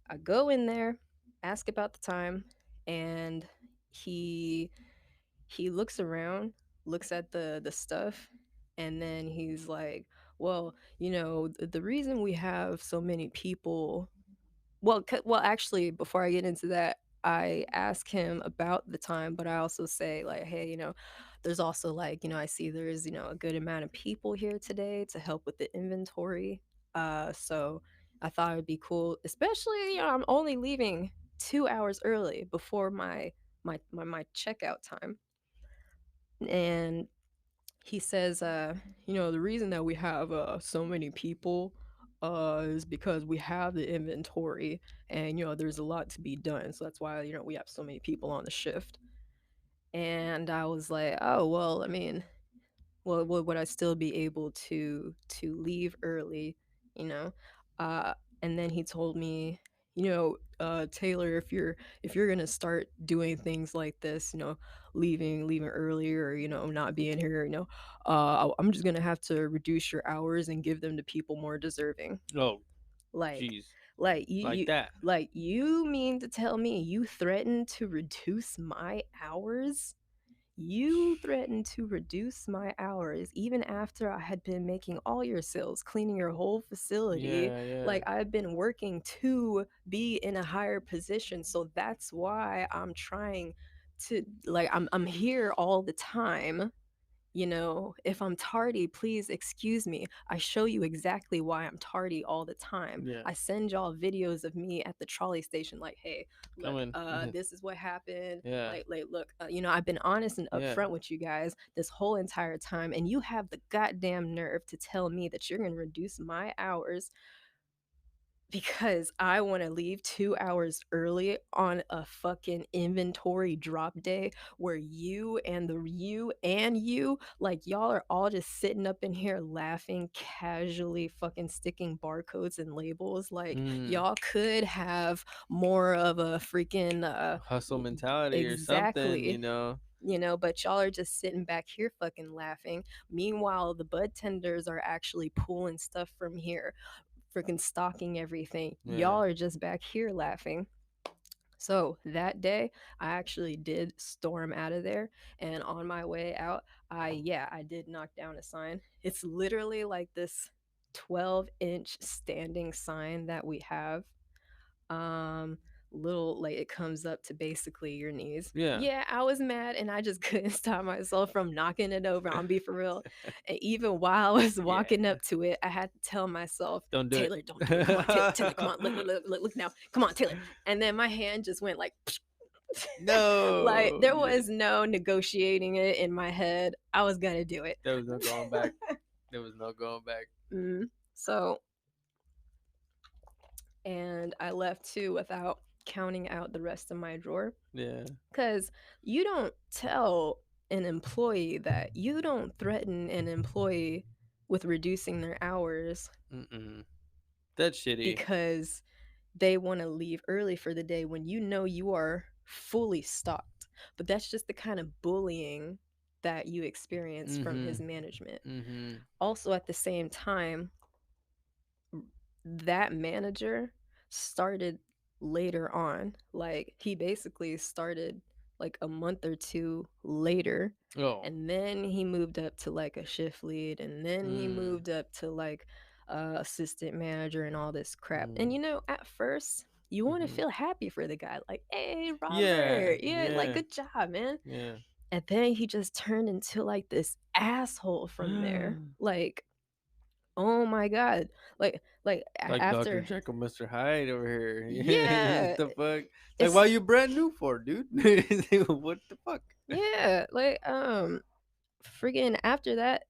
I go in there, ask about the time, and he he looks around, looks at the stuff, and then he's like, "Well, the reason we have so many people." Well, actually, before I get into that, I ask him about the time, but I also say like, "Hey, There's also like, I see there's, a good amount of people here today to help with the inventory. So I thought it'd be cool, especially, I'm only leaving 2 hours early before my checkout time. And he says, the reason that we have so many people is because we have the inventory, and there's a lot to be done. So that's why we have so many people on the shift. And I was like, oh well, I mean, well, would I still be able to leave early, you know? Uh, and then he told me, Taylor, if you're gonna start doing things like this, leaving earlier, or not being here, I'm just gonna have to reduce your hours and give them to people more deserving. Oh, Like, jeez, like you, like you that. like you mean to tell me you threatened to reduce my hours? You threatened to reduce my hours even after I had been making all your sales, cleaning your whole facility. Yeah, yeah, Like, I've been working to be in a higher position. So that's why I'm trying to, like, I'm here all the time. If I'm tardy, please excuse me. I show you exactly why I'm tardy all the time. yeah. I send y'all videos of me at the trolley station, like, hey, look, Coming. this is what happened. Yeah, Like, look, I've been honest and yeah. upfront with you guys this whole entire time, and you have the goddamn nerve to tell me that you're gonna reduce my hours because I want to leave 2 hours early on a fucking inventory drop day where you, like, y'all are all just sitting up in here laughing, casually fucking sticking barcodes and labels. Like, Mm. y'all could have more of a freaking Hustle mentality or something, exactly. But y'all are just sitting back here fucking laughing. Meanwhile, the bud tenders are actually pulling stuff from here, freaking stalking everything. Yeah. Y'all are just back here laughing. So that day, I actually did storm out of there, and on my way out, I did knock down a sign. It's literally like this 12-inch standing sign that we have, um little, like, it comes up to basically your knees. Yeah. Yeah, I was mad and I just couldn't stop myself from knocking it over. I'll be for real. And even while I was Yeah. walking up to it, I had to tell myself, Don't do Taylor, don't do it. Come on, Taylor, Taylor, come on, look now. Come on, Taylor. And then my hand just went like like, No. there Yeah. was no negotiating it in my head. I was gonna do it. There was no going back. There was no going back. So, and I left too without counting out the rest of my drawer. Yeah. Because you don't tell an employee that. You don't threaten an employee with reducing their hours Mm-mm. That's shitty. because they want to leave early for the day when you are fully stocked. But that's just the kind of bullying that you experience from Mm-hmm. his management. Mm-hmm. Also, at the same time, that manager started later on. Like, he basically started like a month or two later. Oh. And then he moved up to like a shift lead. And then he Mm. moved up to like assistant manager and all this crap. And Mm. at first, you want to Mm-hmm. feel happy for the guy. Like, hey, Yeah. Robert. Yeah, like, Yeah. good job, man. Yeah. And then he just turned into like this asshole from there. Like, oh my god. Like Like Dr. after, Jekyll, Mr. Hyde over here. yeah, The fuck? Like, it's why you brand new for, dude? What the fuck? yeah, like, friggin' after that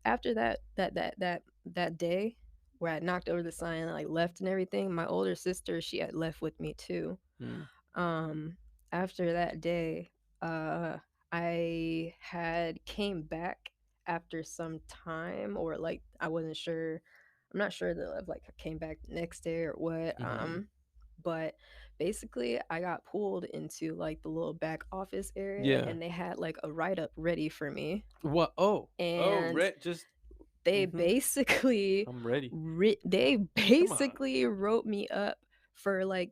day where I knocked over the sign and like left and everything, my older sister, she had left with me too. Mm. um After that day, uh I had came back after some time, or like, I wasn't sure. I'm not sure that I've like came back the next day or what. Mm-hmm. But basically I got pulled into like the little back office area, Yeah. and they had like a write up ready for me. What? Oh. Oh, And Red just. they Mm-hmm. basically I'm ready. they Come on. basically wrote me up for like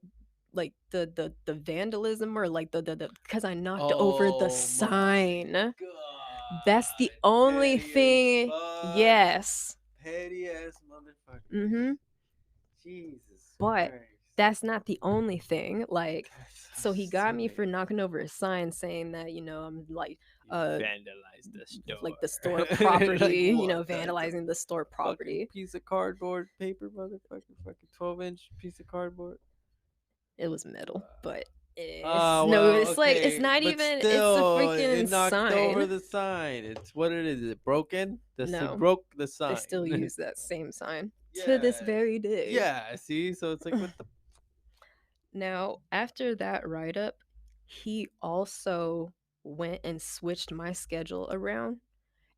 the vandalism, or like the because I knocked over the Oh my sign. That's the god. only Petty as thing. fuck. Yes. Petty ass motherfucker. Mm-hmm. Jesus But Christ. that's not the only thing. Like, That's so so he got me silly. for knocking over a sign saying that, I'm like, uh Vandalize the like store. the store Like property, you know, what? That's a vandalizing the store fucking property. piece of cardboard paper, motherfucker. Fucking 12-inch piece of cardboard. It was metal, but Ah, it's no, well, it's like it's okay, not but even. It's a still, it freaking knocked over sign. the sign. It's what it is. Is it broken? It No, broke the they still sign. use that same sign to Yeah, this very day. yeah. See, so it's like what the Now, after that write up, he also went and switched my schedule around,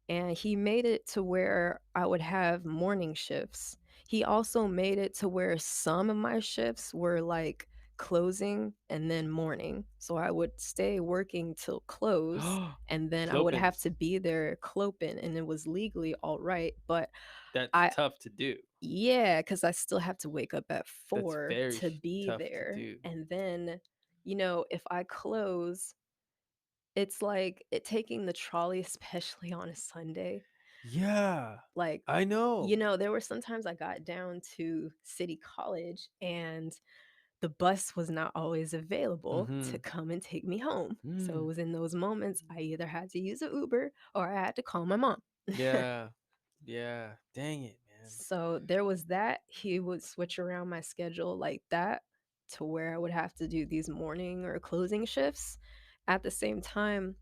and he made it to where I would have morning shifts. He also made it to where some of my shifts were like closing and then morning. So I would stay working till close, and then I would have clopins. to be there cloping, and it was legally all right. But That's I, tough to do. yeah, because I still have to wake up at That's 4 very to be tough to there. do. And then, you know, if I close, it's like it taking the trolley, especially on a Sunday. Yeah, Like, I you know. know, there were sometimes I got down to City College and the bus was not always available to Mm-hmm. come and take me home. So it Mm. was in those moments I either had to use an Uber or I had to call my mom. Yeah, yeah. Dang it, man. So there was that. He would switch around my schedule like that to where I would have to do these morning or closing shifts. At the same time,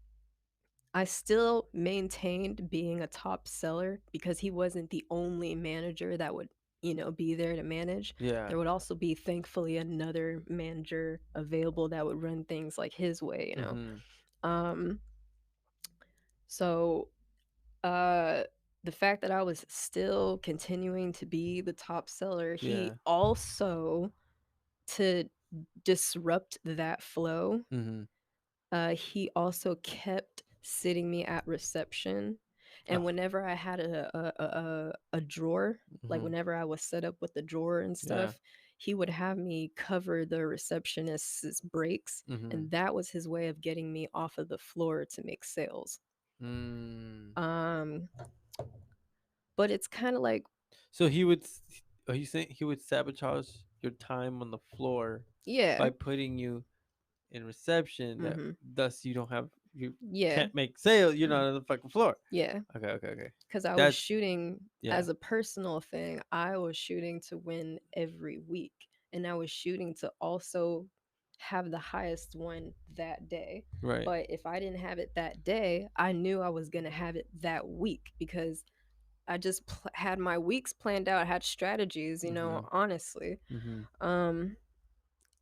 I still maintained being a top seller because he wasn't the only manager that would, you know, be there to manage. Yeah. There would also be, thankfully, another manager available that would run things like his way, you know. Mm-hmm. Um, so uh the fact that I was still continuing to be the top seller, he Yeah. also, to disrupt that flow, Mm-hmm. he also kept sitting me at reception. And Oh. whenever I had a drawer, like Mm-hmm. whenever I was set up with the drawer and Yeah. stuff, he would have me cover the receptionist's breaks, Mm-hmm. and that was his way of getting me off of the floor to make sales. Mm. Um, but it's kind of like, So he would. Are you saying he would sabotage your time on the floor yeah, by putting you in reception? That mm-hmm, thus you yeah, can't make sales. You're mm, not on the fucking floor. yeah. Okay. Okay. Okay. Because I was That's shooting yeah. as a personal thing. I was shooting to win every week, and I was shooting to also have the highest one that day. Right. But if I didn't have it that day, I knew I was going to have it that week because I just had my weeks planned out, had strategies, you Mm-hmm. know, honestly. Mm-hmm. Um,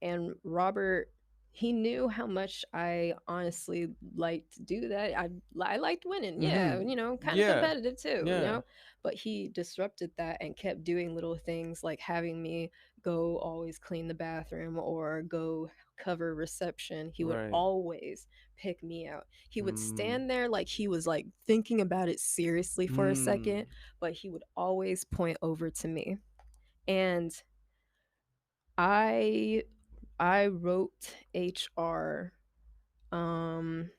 and Robert, he knew how much I honestly liked to do that. I liked winning, yeah, Mm-hmm. you know, kind of Yeah. competitive too, you Yeah. know. But he disrupted that and kept doing little things like having me go always clean the bathroom or go cover reception. He would Right. always pick me out. He would Mm. stand there like he was like thinking about it seriously for a Mm. second, but he would always point over to me. And I I wrote HR. Um,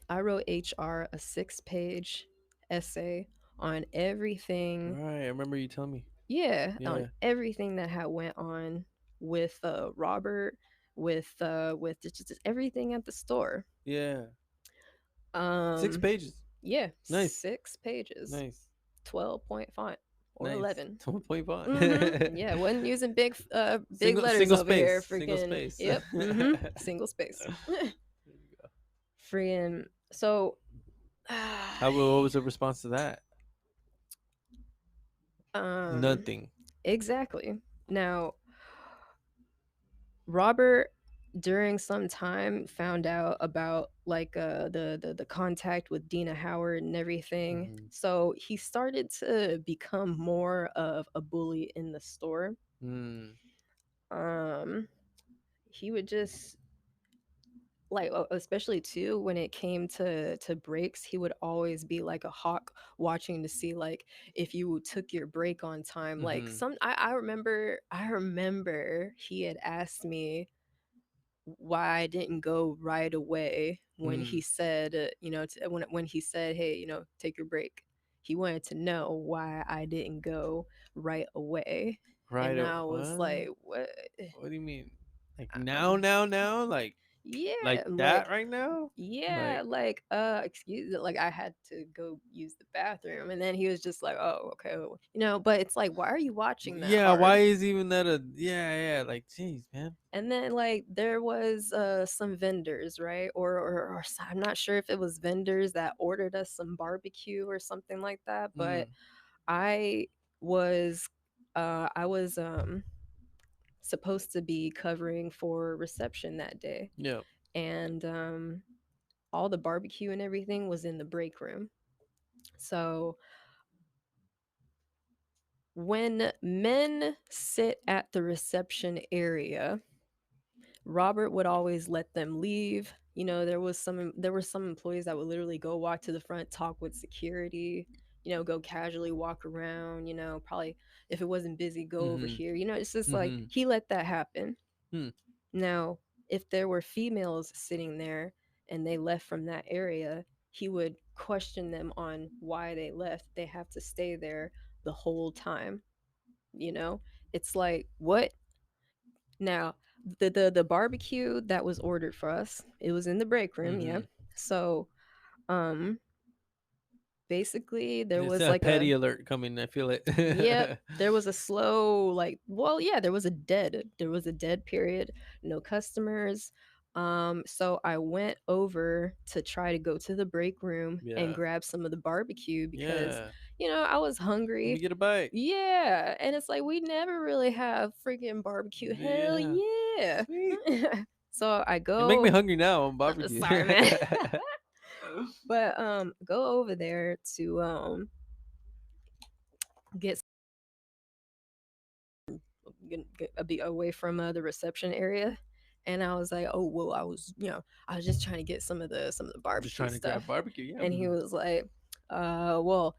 I wrote HR a 6-page essay on everything. Right. I remember you telling me. Yeah, on Yeah. everything that had went on with Robert, with just everything at the store. Yeah. 6 Um, pages. yeah, Nice. 6 pages, Nice. 12-point font or Nice. 11. 12-point font. Yeah, wasn't using big single letters single over here. space. Single Freaking space. yep. Single space. There you go. Freaking so What was the response to that? um Nothing. exactly. Now, Robert during some time found out about like the contact with Dina Howard and everything. Mm-hmm. So he started to become more of a bully in the store. Mm. Um he would just like especially too when it came to breaks, he would always be like a hawk watching to see like if you took your break on time. Like Mm-hmm. some I remember he had asked me why I didn't go right away when he Mm. said you know when he said, hey, you know, take your break. He wanted to know why I didn't go right away, Right. and I was What? like, what? What do you mean? Like um, now? Like. Yeah, like that like right now? yeah, Like, like excuse it, like I had to go use the bathroom, and then he was just like, "Oh, okay." But it's like, why are you watching that yeah, why hard? is even that a yeah, like, jeez, man. And then like there was some vendors, right? I'm not sure if it was vendors that ordered us some barbecue or something like that, but Mm, I was I was supposed to be covering for reception that day, yeah. and all the barbecue and everything was in the break room. So when men sit at the reception area, Robert would always let them leave. There were some employees that would literally go walk to the front, talk with security, go casually walk around, probably if it wasn't busy, go over Mhm. here. It's just like Mhm. he let that happen. Hmm. Now, if there were females sitting there and they left from that area, he would question them on why they left. They have to stay there the whole time, you know? It's like, what? Now, the barbecue that was ordered for us, it was in the break room, yeah. Mhm. So, um basically there It's was a like a petty alert coming. I feel it. Yep, there was a slow, like, well, yeah, there was a dead period, no customers. So I went over to try to go to the break room and Yeah. grab some of the barbecue because, Yeah. I was Let me hungry. get a bite. Yeah, and it's like we never really have freaking barbecue. Hell Yeah. yeah. Sweet. So I You make me go, hungry now on barbecue. sorry, man. But go over there to get a bit away from the reception area, and I was like, oh well, I was just trying to get some of the Just barbecue trying to stuff. grab barbecue. Yeah. And he was like, well,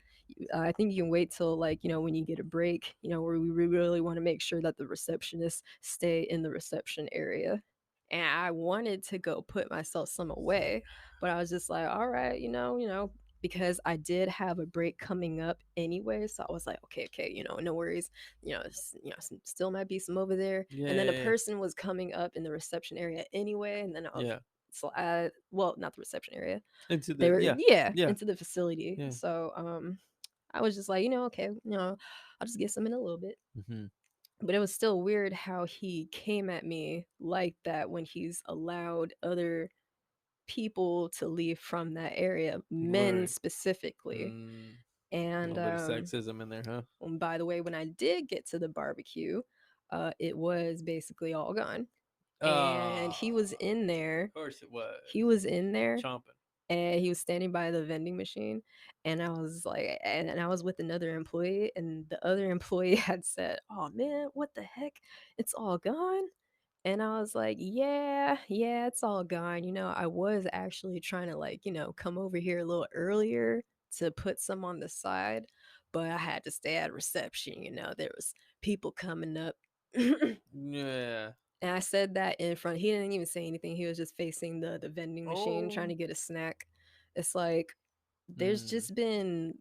I think you can wait till, like, when you get a break, where we really want to make sure that the receptionists stay in the reception area. And I wanted to go put myself some away, but I was just like, all right, because I did have a break coming up anyway. So I was like, okay, okay, no worries. Still might be some over there. Yeah. And then a Yeah. person was coming up in the reception area anyway. And then Yeah. well, not the reception area. Into They the were, yeah. yeah, Yeah. into the facility. Yeah. So I was just like, okay, I'll just get some in a little bit. Mhm. But it was still weird how he came at me like that when he's allowed other people to leave from that area, men Right. specifically. Mm. A And little bit of sexism in there, huh? by the way, when I did get to the barbecue, it was basically all gone. And he was Ah, in there. of course it was. He was in there Chomping. and he was standing by the vending machine, and I was with another employee, and the other employee had said, "Oh man, what the heck, it's all gone." And I was like, yeah, yeah, it's all gone. I was actually trying to, like, come over here a little earlier to put some on the side, but I had to stay at reception. There was people coming up. Yeah. And I said that in front. He didn't even say anything. He was just facing the vending machine trying Oh. to get a snack. It's like there's Mm. just been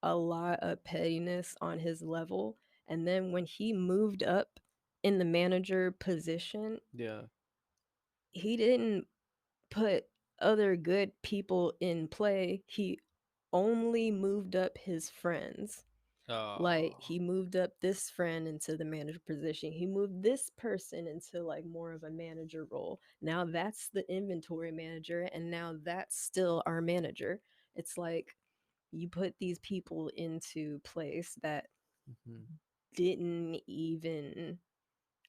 a lot of pettiness on his level. And then when he moved up in the manager position, Yeah. he didn't put other good people in play. He only moved up his friends. Like, Oh. he moved up this friend into the manager position. He moved this person into, like, more of a manager role. Now that's the inventory manager, and now that's still our manager. It's like you put these people into place that Mhm. didn't even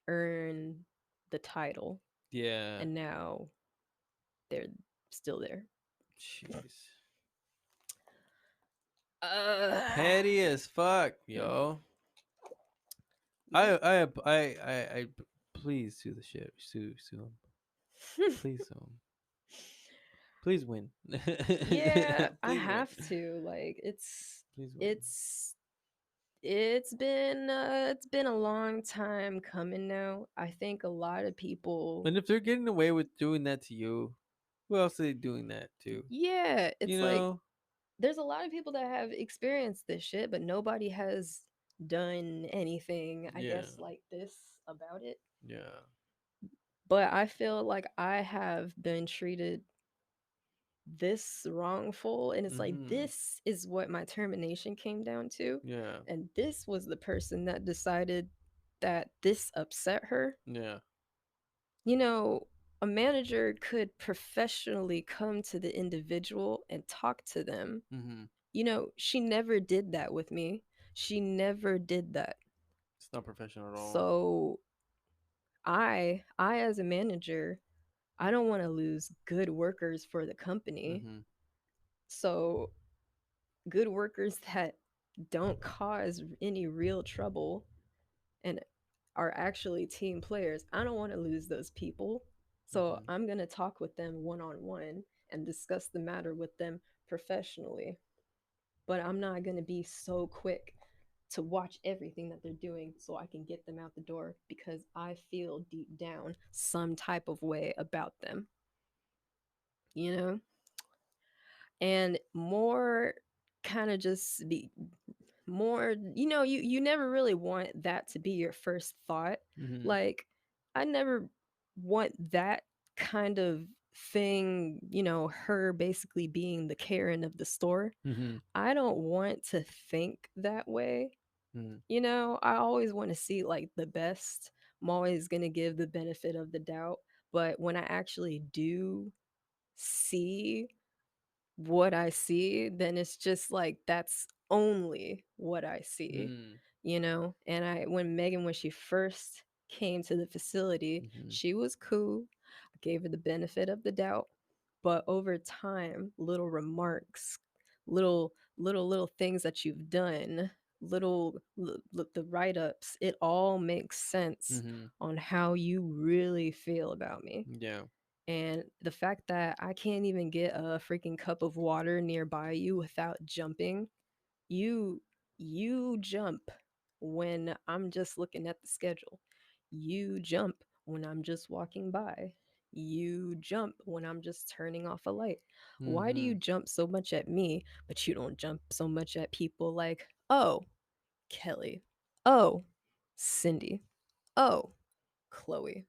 earn the title, Yeah. and now they're still there. Jeez. Uh, Petty as fuck, hmm, yo. yeah. I please sue the shit. Sue him. Please sue him. Please win. Yeah, I Please win. have to. Like, Please win. it's it's been a long time coming now. I think a lot of people, And if they're getting away with doing that to you, who else are they doing that to? yeah, You it's like know? there's a lot of people that have experienced this shit, but nobody has done anything, I Yeah. guess, like this about it. Yeah. But I feel like I have been treated this wrongful, and it's like Mhm. this is what my termination came down to, Yeah. and this was the person that decided that this upset her. Yeah. You know, a manager could professionally come to the individual and talk to them. Mhm. You know, she never did that with me. She never did that. It's not professional at all. So I as a manager, I don't want to lose good workers for the company. Mhm. So good workers that don't cause any real trouble and are actually team players, I don't want to lose those people. So Mhm. I'm going to talk with them one on one and discuss the matter with them professionally. But I'm not going to be so quick to watch everything that they're doing so I can get them out the door because I feel deep down some type of way about them, you know? And more kind of just be more, you never really want that to be your first thought. Mhm. Like, I never want that kind of thing, her basically being the Karen of the store. Mhm. I don't want to think that way. Mhm. I always want to see like the best. I'm always going to give the benefit of the doubt. But when I actually do see what I see, then it's just like that's only what I see, Mhm. And when she first came to the facility, Mhm. she was cool. I gave her the benefit of the doubt. But over time, little remarks, little things that you've done, the write-ups, it all makes sense Mhm. on how you really feel about me. Yeah. And the fact that I can't even get a freaking cup of water nearby you without jumping, you you jump when I'm just looking at the schedule. You jump when I'm just walking by. You jump when I'm just turning off a light. Why do you Mhm. jump so much at me, but you don't jump so much at people like, oh, Kelly. Oh, Cindy. Oh, Chloe?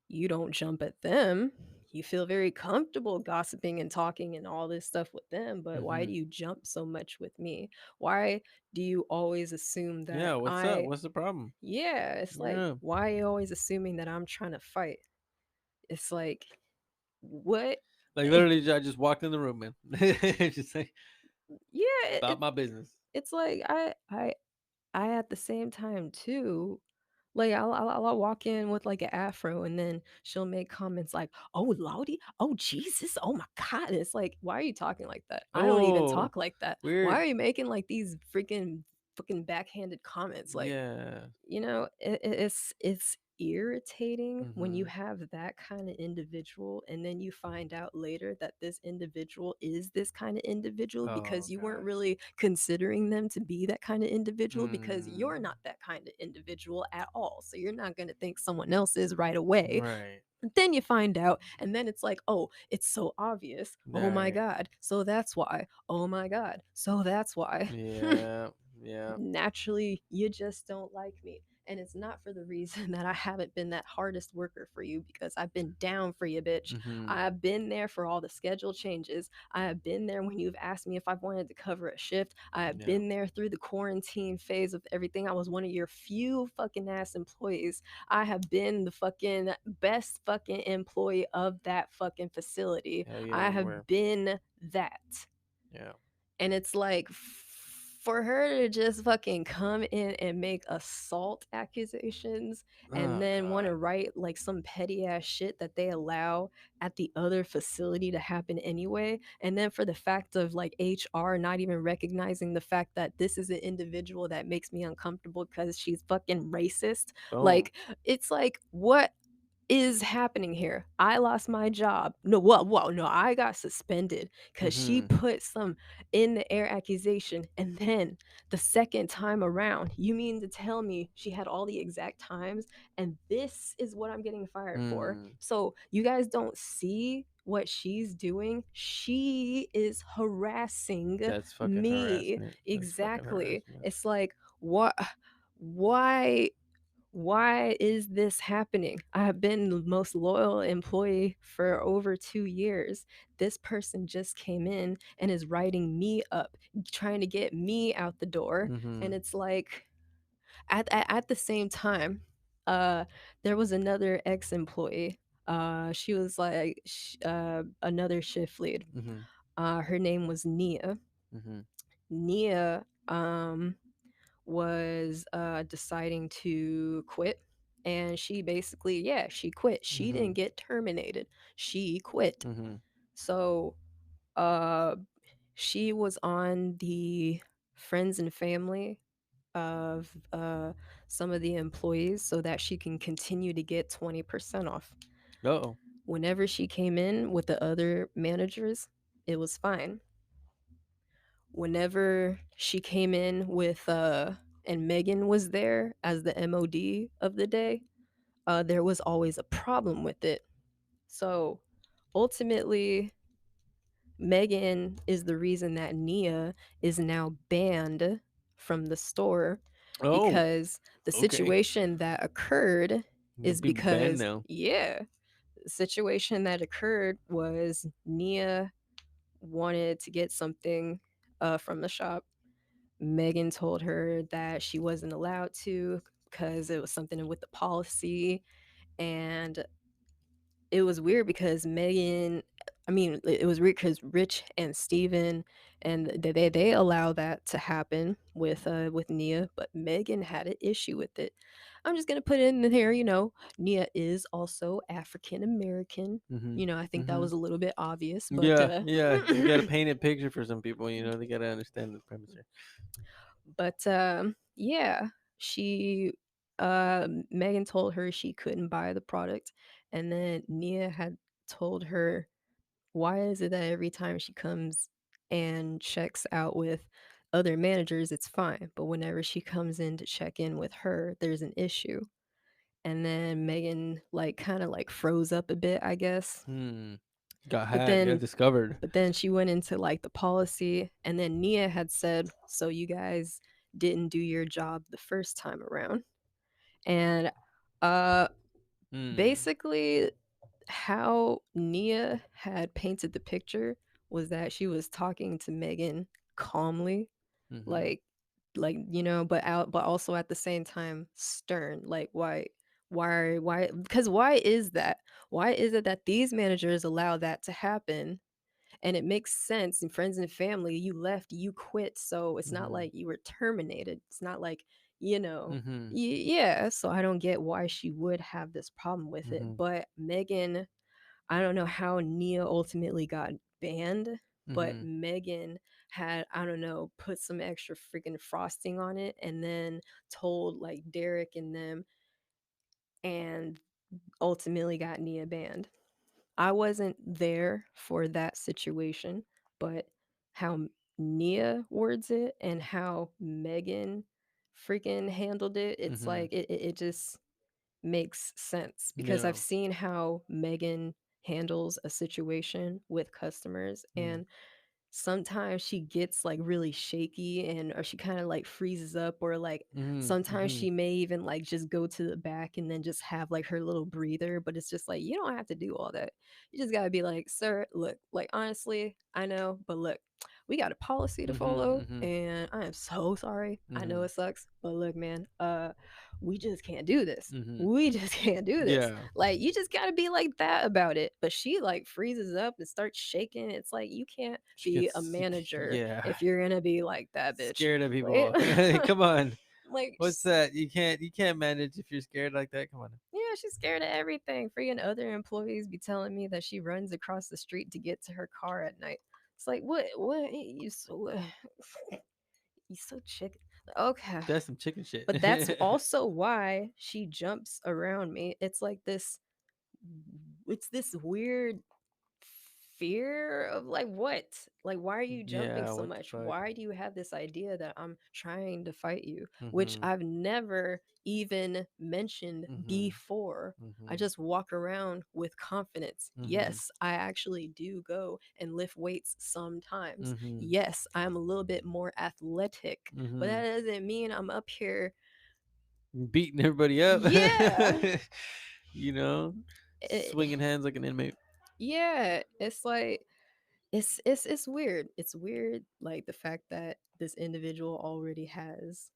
You don't jump at them. You feel very comfortable gossiping and talking and all this stuff with them, but why do Mhm. you jump so much with me? Why do you always assume that Yeah. What's up? I What's the problem? yeah, it's like Yeah. why are you always assuming that I'm trying to fight? It's like what Like literally, I just walked in the room, man. Just like yeah, about my business. it's like I at the same time too. Like I'll walk in with like an afro, and then she'll make comments like, "Oh, Lottie, oh Jesus, oh my God!" And it's like, why are you talking like that? I don't even Oh, talk like that. Why weird. are you making like these freaking fucking backhanded comments? Like, Yeah. it's irritating when you Mhm. have that kind of individual and then you find out later that this individual is this kind of individual Oh because you weren't gosh. really considering them to be that kind of individual because Mm. you're not that kind of individual at all, so you're not going to think someone else is right away. Right. Then you find out, and then it's like, oh, it's so obvious. Oh my Right. God, so that's why. Oh my God, so that's why. Yeah. Yeah. Naturally, you just don't like me. And it's not for the reason that I haven't been that hardest worker for you, because I've been down for you, bitch. Mhm. I've been there for all the schedule changes. I have been there when you've asked me if I wanted to cover a shift. I have Yeah. been there through the quarantine phase of everything. I was one of your few fucking ass employees. I have been the fucking best fucking employee of that fucking facility. Hell yeah, I you have were. been that. Yeah. And it's like for her to just fucking come in and make assault accusations and Oh then want to God. write like some petty ass shit that they allow at the other facility to happen anyway. And then for the fact of like HR not even recognizing the fact that this is an individual that makes me uncomfortable because she's fucking racist. Boom. Like, it's like, what is happening here? I lost my job. No, well, no, I got suspended because she Mhm. put some in the air accusation. And then the second time around, you mean to tell me she had all the exact times? And this is what I'm getting fired for. Mm. So you guys don't see what she's doing? She is harassing That's fucking me. harassment. That's fucking Exactly. harassment. It's like, what? Why? why is this happening? I have been the most loyal employee for over 2 years. This person just came in and is writing me up, trying to get me out the door. Mm-hmm. And it's like, at the same time, uh, there was another ex employee. She was like another shift lead. Mm-hmm. Her name was Nia. Mm-hmm. Nia was deciding to quit. And she basically, yeah, she quit. She Mm-hmm. didn't get terminated. She quit. Mm-hmm. So uh, she was on the friends and family of some of the employees so that she can continue to get 20% off. Oh. Whenever she came in with the other managers, it was fine. Whenever she came in with and Megan was there as the MOD of the day, there was always a problem with it. So ultimately, Megan is the reason that Nia is now banned from the store, Oh. because the Okay. situation that occurred You'll is be banned because, now. yeah, the situation that occurred was Nia wanted to get something from the shop. Megan told her that she wasn't allowed to because it was something with the policy. And it was weird because Megan, I mean, it was weird because Rich and Steven and they allow that to happen with Nia, but Megan had an issue with it. I'm just gonna put it in here, Nia is also African American. Mm-hmm. I think that Mm-hmm. was a little bit obvious, but Yeah, yeah. You got to paint a picture for some people. They got to understand the premise here. yeah, she Megan told her she couldn't buy the product, and then Nia had told her, why is it that every time she comes and checks out with other managers it's fine, but whenever she comes in to check in with her there's an issue? And then Megan like kind of like froze up a bit, I guess. Hmm. Got But hacked. Got then discovered. but then she went into like the policy, and then Nia had said, so you guys didn't do your job the first time around. And uh Hmm. basically how Nia had painted the picture was that she was talking to Megan calmly, Mm-hmm. like but also at the same time stern. Like, why because why is that? Why is it that these managers allow that to happen? And it makes sense. In friends and family, you left, you quit, so it's not Mm-hmm. like you were terminated. It's not like, you know Mm-hmm. yeah, so I don't get why she would have this problem with it. Mm-hmm. But Megan, I don't know how Nia ultimately got banned, but Mm-hmm. Megan had, I don't know, put some extra freaking frosting on it and then told like Derek and them, and ultimately got Nia banned. I wasn't there for that situation, but how Nia words it and how Megan freaking handled it, it's Mm-hmm. like it just makes sense because Yeah. I've seen how Megan handles a situation with customers, Mm-hmm. and sometimes she gets like really shaky, and or she kind of like freezes up, or like sometimes Mm-hmm. she may even like just go to the back and then just have like her little breather. But it's just like, you don't have to do all that. You just got to be like, sir, look, like honestly I know, but look, we got a policy to Mm-hmm. follow Mm-hmm. and I am so sorry. I know Mm-hmm. it sucks, but look, man, we just can't do this. Mm-hmm. We just can't do this. Yeah. Like, you just got to be like that about it. But she like freezes up and starts shaking. It's like, you can't She be a gets. manager Yeah. if you're gonna be like that, bitch. Scared of Like, people. Come on. like What's that? You can't. You can't manage if you're scared like that. Come on. yeah, she's scared of everything. Freaking other employees be telling me that she runs across the street to get to her car at night. It's like, what you so you so chicken. Okay. That's some chicken shit. But that's also why she jumps around me. It's this weird fear of like, what, like, why are you jumping Yeah. so What the much? fuck? Why do you have this idea that I'm trying to fight you, which Mm-hmm. I've never even mentioned Mm-hmm. before? I Mm-hmm. just walk around with confidence. Mm-hmm. Yes, I actually do go and lift weights sometimes. Mm-hmm. Yes, I'm a little bit more athletic, but Mm-hmm. that doesn't mean I'm up here beating everybody up. Yeah. You know, It, swinging hands like an inmate. yeah, it's like it's weird. It's weird like the fact that this individual already has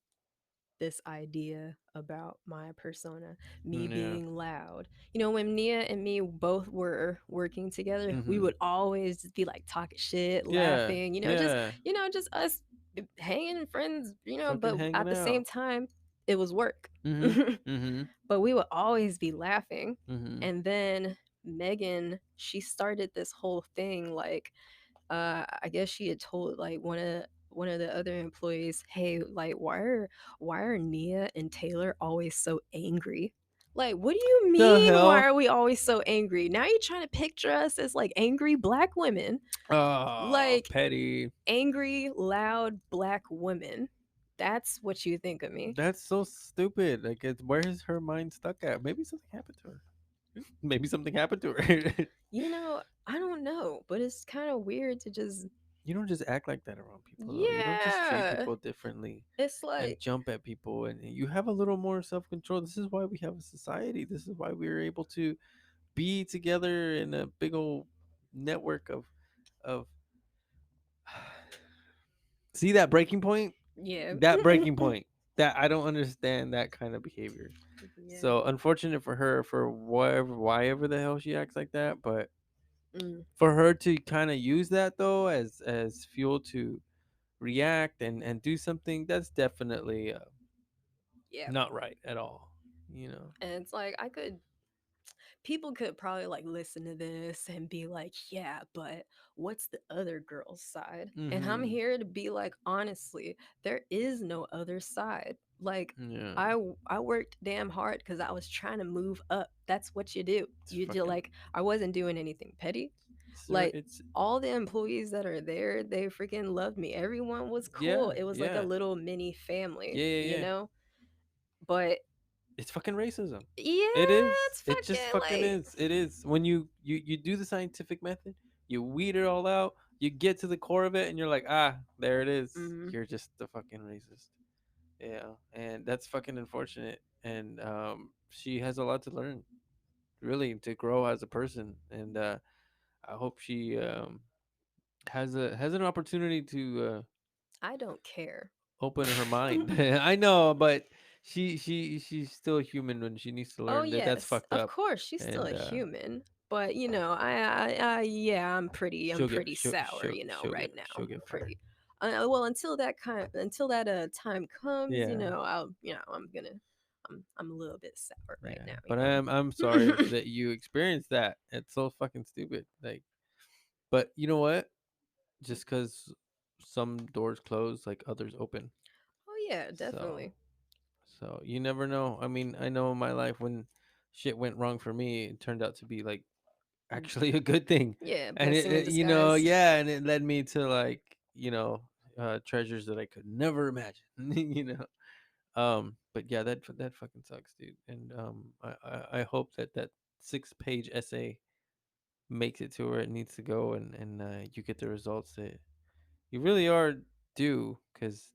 this idea about my persona, me Yeah. being loud. You know, when Nia and me both were working together, we Mm-hmm. would always just be like talking shit, Yeah. laughing, Yeah. just us hanging friends, Fucking but hanging at the out. same time, it was work. Mm-hmm. Mm-hmm. But we would always be laughing. Mm-hmm. And then Megan, she started this whole thing like I guess she had told like one of the other employees, "Hey, like why are Nia and Taylor always so angry?" Like, what do you The mean why hell? are we always so angry? Now you're trying to picture us as like angry black women. Oh, Like petty. angry, loud black women. That's what you think of me. That's so stupid. Like, where is her mind stuck at? Maybe something happened to her. Maybe something happened to her. I don't know, but it's kind of weird to just You don't just act like that around people, though. You don't just treat yeah. people differently It's and like jump at people. And you have a little more self control. This is why we have a society. This is why we're able to be together in a big old network of. See that breaking point? yeah. That breaking point. That I don't understand that kind of behavior. Yeah. So unfortunate for her for whatever, why ever the hell she acts like that. But Mm, for her to kind of use that though as fuel to react and do something, that's definitely yeah. not right at all. You know. And it's like people could probably like listen to this and be like, yeah, but what's the other girl's side? And I'm Mm-hmm. here to be like, honestly, there is no other side. Like, Yeah. I worked damn hard because I was trying to move up. That's what you do. It's You do fucking. like I wasn't doing anything petty. Sir, Like it's all the employees that are there, they freaking loved me. Everyone was yeah, cool. It was like a yeah, little mini family, yeah, yeah, you yeah. know? But It's fucking racism. It yeah, is. it's It just fucking fucking like is. It is. When you do the scientific method, you weed it all out, you get to the core of it, and you're like, ah, there it is. mhm. You're just the fucking racist. Yeah, and that's fucking unfortunate. And she has a lot to learn, really, to grow as a person. And I hope she has an opportunity to I don't care. open her mind. I know, but she's still human when she needs to Oh learn that that's yes, fucked of up, course she's still and a human, but yeah, I'm pretty sour, right now. she'll I'm get fired. pretty. Well, until that time comes, Yeah, I'm a little bit sour right yeah. now, But I'm sorry that you experienced that. It's so fucking stupid. Like, but you know what? Just because some doors close, like others open. Oh yeah, So definitely. so you never know. I mean, I know in my life when shit went wrong for me, it turned out to be like actually a good thing. Yeah, And blessing in disguise. yeah, and it led me to like, treasures that I could never imagine. But yeah, that fucking sucks, dude. And I hope that 6-page essay makes it to where it needs to go, and you get the results that you really are due, because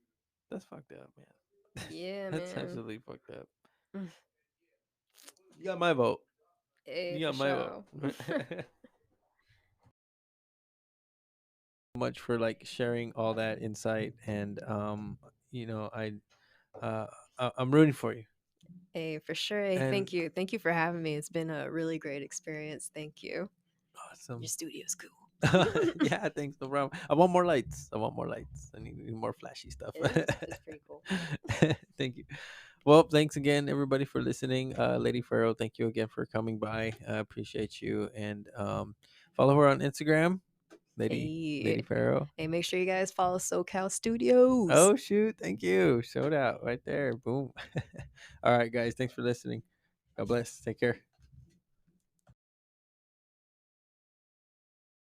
that's fucked up, man. Yeah, That's man. absolutely fucked up. You got my vote. Hey, You for got my vote. sure. Much for like sharing all that insight, and uh I'm rooting for you. Hey, for sure. Hey, And thank you. Thank you for having me. It's been a really great experience. Thank you. Your awesome. studio's cool. Yeah, thanks, no problem. I want more lights. I want more lights. I need more flashy stuff. It's pretty cool. Thank you. Well, thanks again, everybody, for listening. Lady Pharo, thank you again for coming by. I appreciate you. And follow her on Instagram, Lady Hey, Pharo. hey, make sure you guys follow SoCal Studios. Oh shoot, thank you. Showed out right there. Boom. All right, guys. Thanks for listening. God bless. Take care.